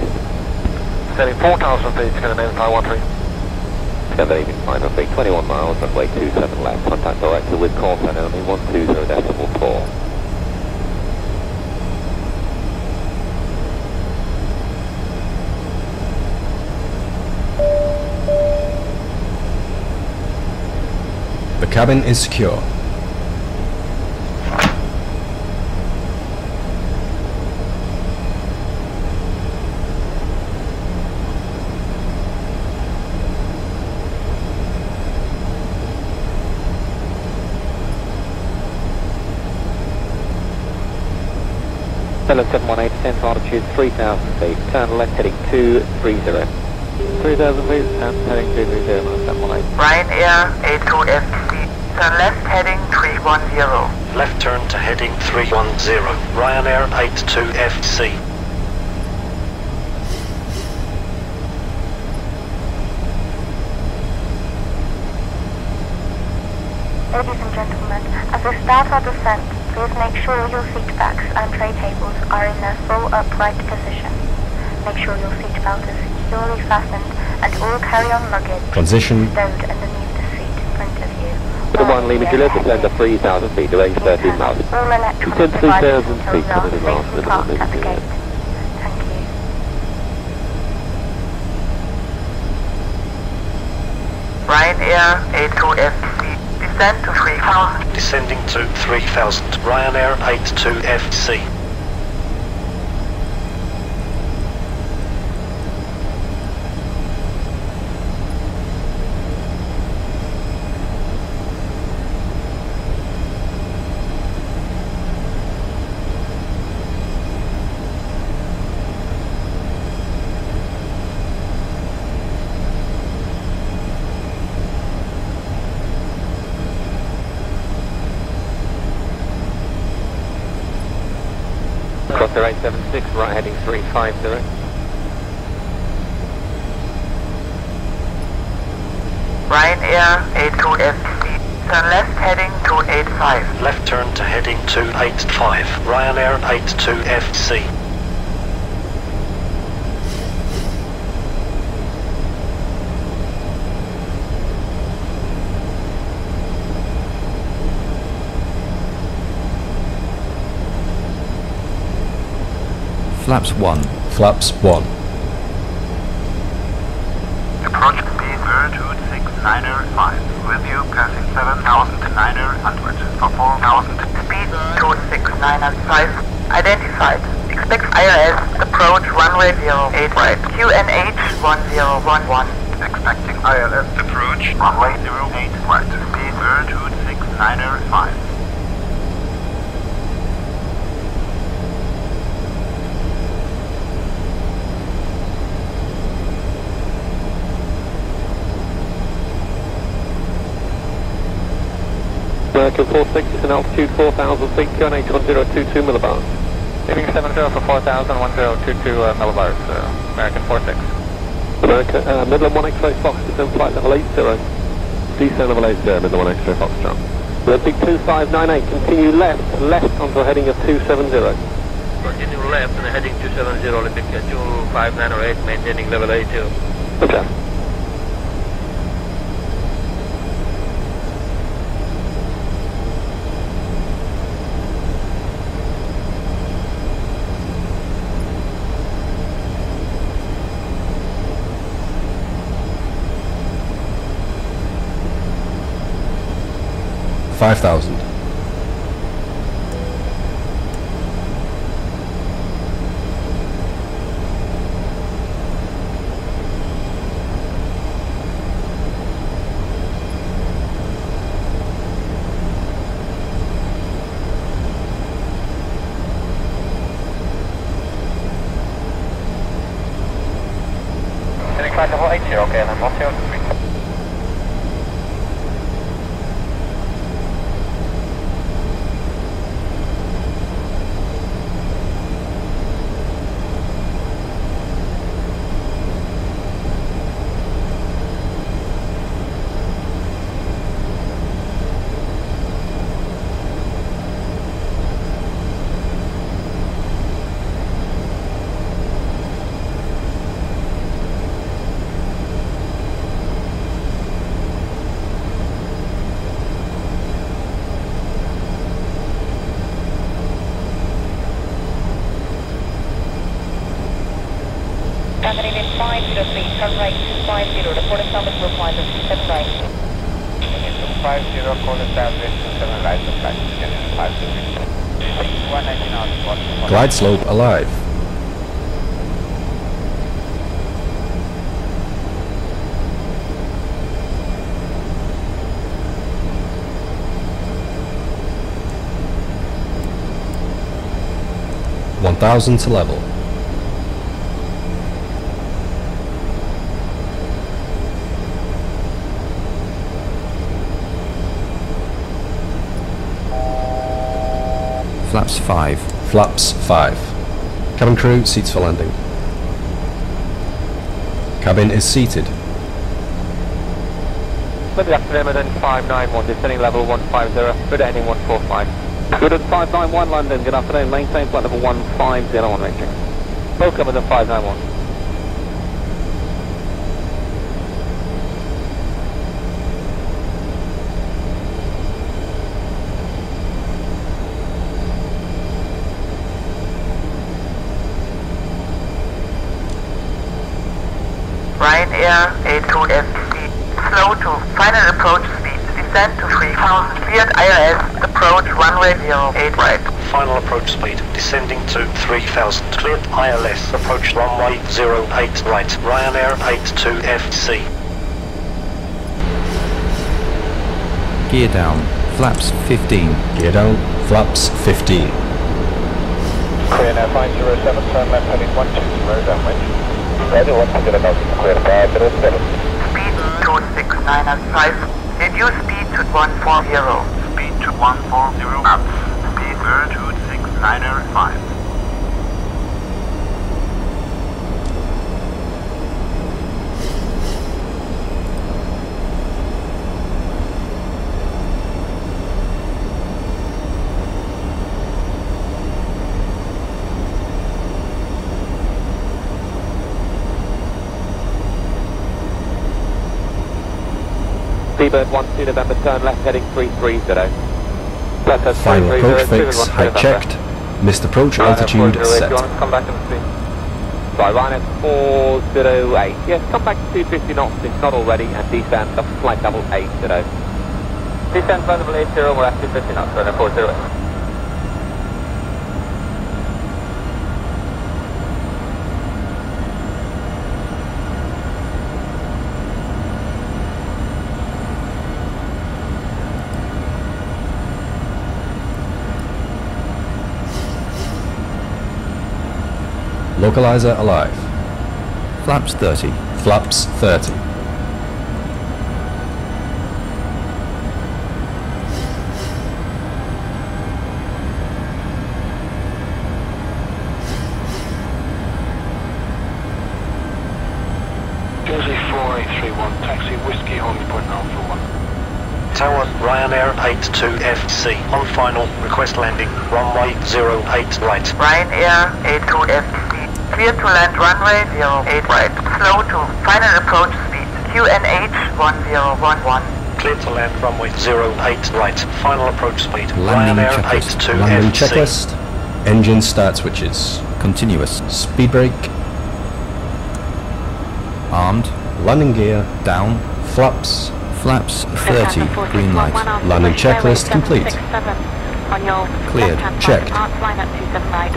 Descending 4,000 feet, Scandinavian 513.
Scandinavian 513, 21 miles, runway 27 left, contact director with call sign only 120.4.
The cabin is secure.
Hello 718, descend to altitude 3,000 feet, turn left heading 230. 3,000 feet and heading 230, 718.
Ryanair 82FC, turn left heading 310.
Left turn to heading 310, Ryanair 82FC.
Ladies and gentlemen, as we start our descent, please make sure your seat backs and tray tables are in their full upright position. Make sure your seat belt is securely fastened and all carry-on luggage
Transition.
stowed underneath the seat in front of you.
The 1 Lima Juliet, descend to 3,000 feet, range 13 miles.
All electronic
Descend 3,000
devices
feet,
are
safely
safely parked at the gate. Thank you.
Ryanair 82FC, descend to 3,000.
Descending to 3,000, Ryanair 82FC.
Cross 0876, right heading 350.
Ryanair 82 FTC, turn left heading 285.
Left turn to heading 285. Ryanair 82 FC.
Flaps 1.
Flaps 1.
Approach speed 26905. With you passing 7,900 for 4,000.
Speed 26905. Identified. Expect IRS approach runway 08 right. QNH 1011.
Expecting ILS approach runway 08 right. Speed 26905.
American 46 is an altitude 4,000 feet, QNH 1022 millibars.
Leaving 70 for 4,000, 1022 millibars, American 46.
America, Midland 1 X-ray Fox, descend flight level 80. Descend level 80, Midland 1 X-ray Foxtrot. Olympic 2598, continue left onto a heading of 270.
Continue left and heading 270, Olympic 2598, maintaining level 82.
Okay.
$5,000.
Heading flight level 80, okay, and I'm 103.
Germany 503, turn right 50, report established for flight 27 right.
50, call established 27 right, flight 503. 119 knots.
Glide slope alive. $1,000 to level.
Flaps 5.
Flaps 5. Cabin crew, seats for landing. Cabin is seated.
Good afternoon, London 591, descending level 150, good heading 145. Good at 591 London, good afternoon, maintain flight level 150 on reaching. Welcome at 591.
Ryanair 82 FTC, slow to final approach speed, descend to 3000, cleared IRS, approach runway 08 right.
Final approach speed, descending to 3000, cleared ILS, approach runway 08 right, Ryanair 82 FC.
Gear down, flaps 15.
Gear down, flaps 15.
Clear now 507, turn left heading 120 downwind. Ready, 120 knots, clear 507.
Speed 26905, reduce speed to 140.
Speed to 140 knots. Speed 26905.
Seabird 12 November, turn left heading 330.
Final approach fix, height checked. Missed approach altitude set.
Come back and speed. Sorry, Ryanair 408. Yes, come back to 250 knots if not already, and descend up flight level 80. Descend flight level 80, we're at 250 knots, Ryanair 408.
Localizer alive.
Flaps 30.
Flaps 30.
Jersey 4831, taxi Whiskey Holly Point Alpha 1.
Tower Ryanair 82FC on final request landing runway 08 right.
Ryanair 82FC clear to land runway 08 right. Slow to final approach speed QNH 1011.
Clear to land runway 08 right. Final approach speed
Landing
Ryanair
checklist.
82FC.
Landing checklist. Engine start switches.
Continuous.
Speed brake.
Armed.
Landing gear.
Down.
Flaps.
Flaps 30. Green light.
Landing checklist complete.
Cleared.
Checked.
Line up 27 right.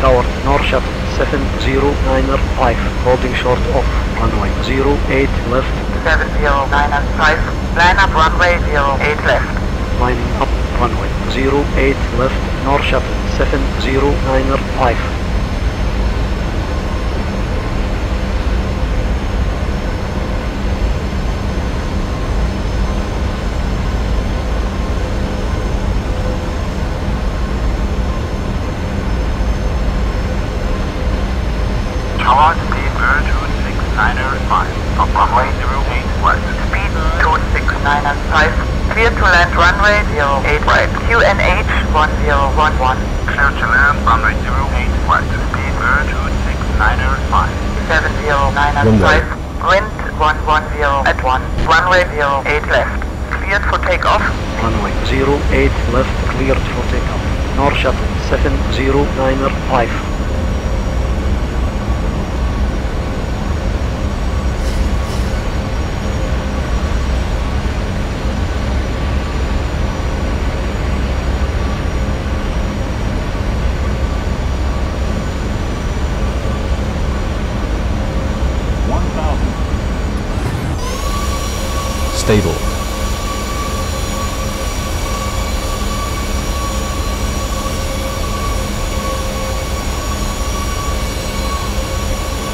Tower North Shuttle 7095 holding short of runway 08 left.
7095 line up runway 08 left.
Lining up runway 08 left North Shuttle 7095.
Tower speed 26905 from runway 08 right.
Speed 26905 clear to land runway 08 right. QNH 1011.
Clear to land runway 08 right. Speed 26905.
7095 wind 110 at 1. Runway 08 left. Cleared for takeoff.
Runway 08 left cleared for takeoff. North Shuttle 7095.
Stable.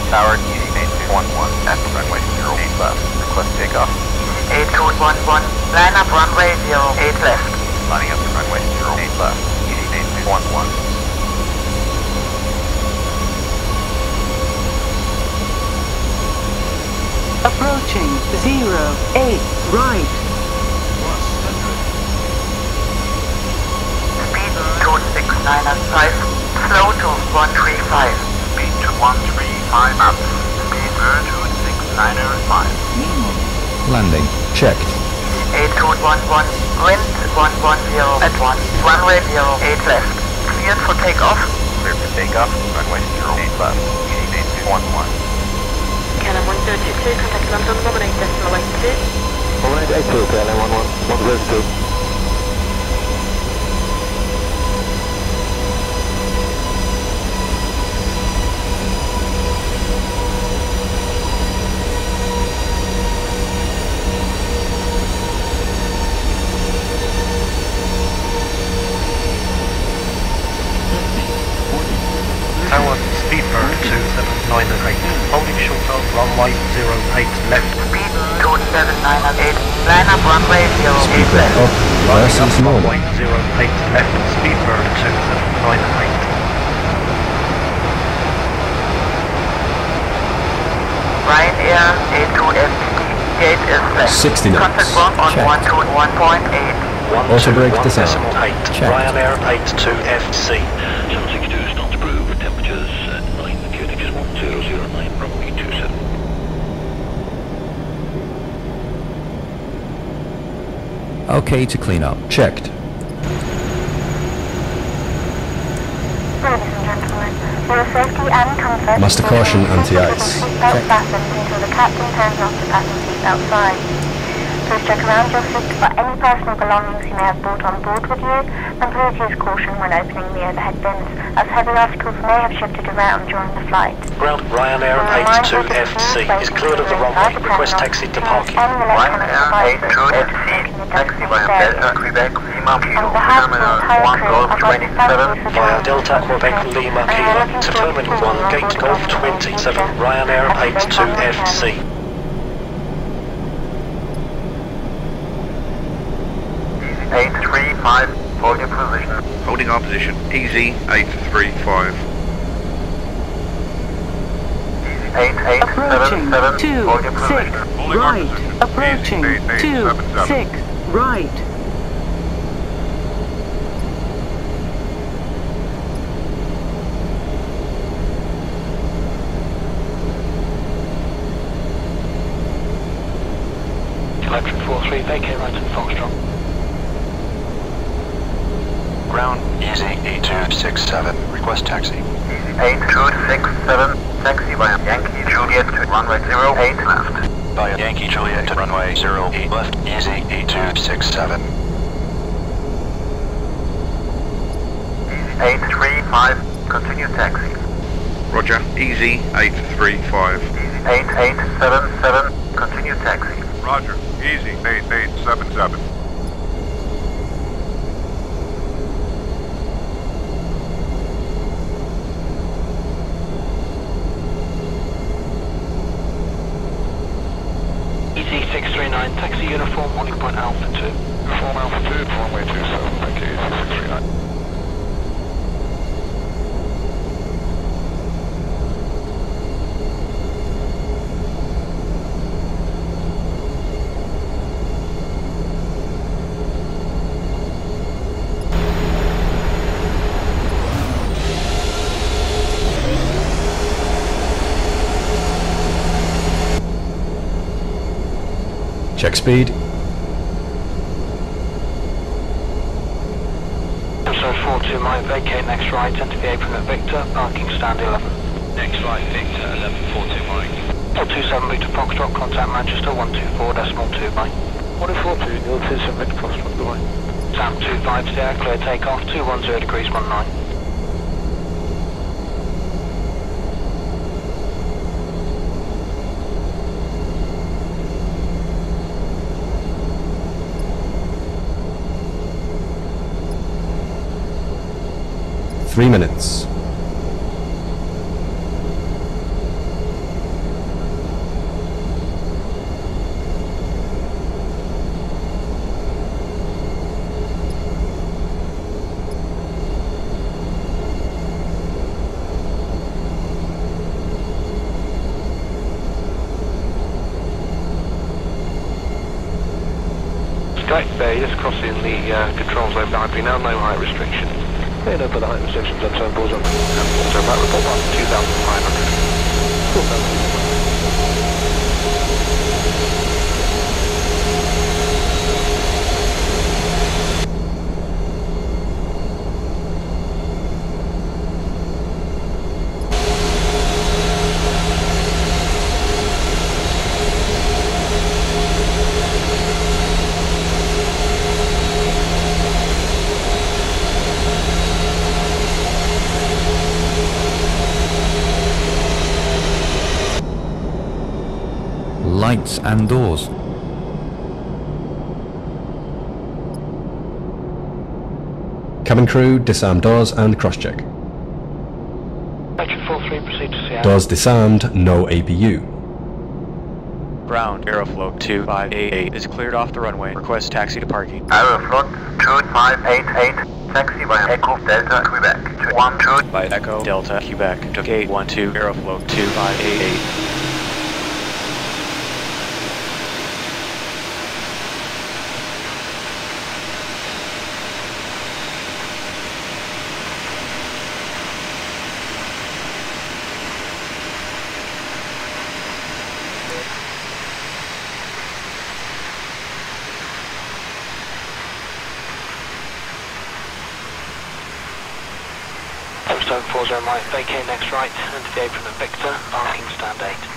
Tower EG8211 at runway 08 left. Request takeoff.
8211 line up runway 08 left.
Lining up to runway 08 left. EG8211.
Approaching 08 right.
Speed 26905 slow to 135.
Speed to 135 up. Speed 26905.
Landing.
Checked.
8211 wind 110 at 1. Runway 08 left. Cleared for takeoff.
Clear for takeoff. Runway 08 left. EG8211.
Cannon 132, contact London, Nominate Decimal 82.
Nominate 82, KLM 11, 102.
Tower Speedbird 27 Holding short of runway 08 left.
Speed 27908. Line up runway 08
Speed
left.
up versus normal.
Runway 08 left. Speed burn 2798.
Ryanair A2FTX gate is left.
60 knots.
Contact warp on
Check.
121.8.
Auto brake disarm. Check.
Ryanair 82 FC.
762 knots approved. Temperatures 9. The QNX is 1009. Runway 27.
Okay to clean up.
Checked.
Ladies and gentlemen, for your safety and comfort,
Master caution, anti-ice.
Seatbelt fastened until the captain turns off the passenger seat outside. Please check around your seat for any personal belongings you may have brought on board with you, and please use caution when opening the overhead bins, as heavy articles may have shifted around during the flight.
Ground Ryanair 82 FC is cleared of the runway. Request taxi to parking.
Ryanair A2 FC, taxi via Delta, Quebec, Lima, Kilo, Terminal 1, Golf 27.
Via Delta, Quebec, Lima, Kilo, to Terminal 1, Gate Golf 27, Ryanair 82 FC.
Easy 835, hold your position. Holding our position, easy 835. Easy 8877, hold your position. Holding our
Right.
position.
Approaching.
Easy
26. Right.
Electric 43, vacate right and Foxtrot.
Ground, easy 8267. Request taxi.
Easy 8267, taxi via Yankee Juliet to runway 08 left.
Via Yankee Juliet to runway 08 left, easy 8267.
Easy 835, continue taxi. Roger, easy 835. Easy 8877, continue taxi. Roger, easy 8877.
Easy 639, taxi uniform, holding point Alpha 2. Uniform Alpha 2, runway 27, thank you, Easy 639.
Check speed.
So 42 might vacate next right, enter the apron at Victor, parking stand 11.
Next right, Victor 1142 Mike.
427 Victor Foxtrot, contact Manchester 124.2 Mike.
142, 027 Victor Foxtrot, goodbye.
Sam 250, clear takeoff, 210 degrees 19.
Three minutes.
Skype Bay, just crossing the control zone boundary now, no height restriction.
Cleared up for the height restrictions on turn boards on.
So back report back 2,500.
Lights and doors.
Cabin crew, disarm doors and cross-check.
Patriot 43, proceed to Seattle.
Doors disarmed, no APU.
Ground, Aeroflot 2588 is cleared off the runway. Request taxi to parking.
Aeroflot 2588, taxi via Echo Delta Quebec to 12.
By Echo Delta Quebec to gate 12, Aeroflot 2588.
Tombstone 40 Mike, vacate next right, into the apron at Victor, parking stand 8.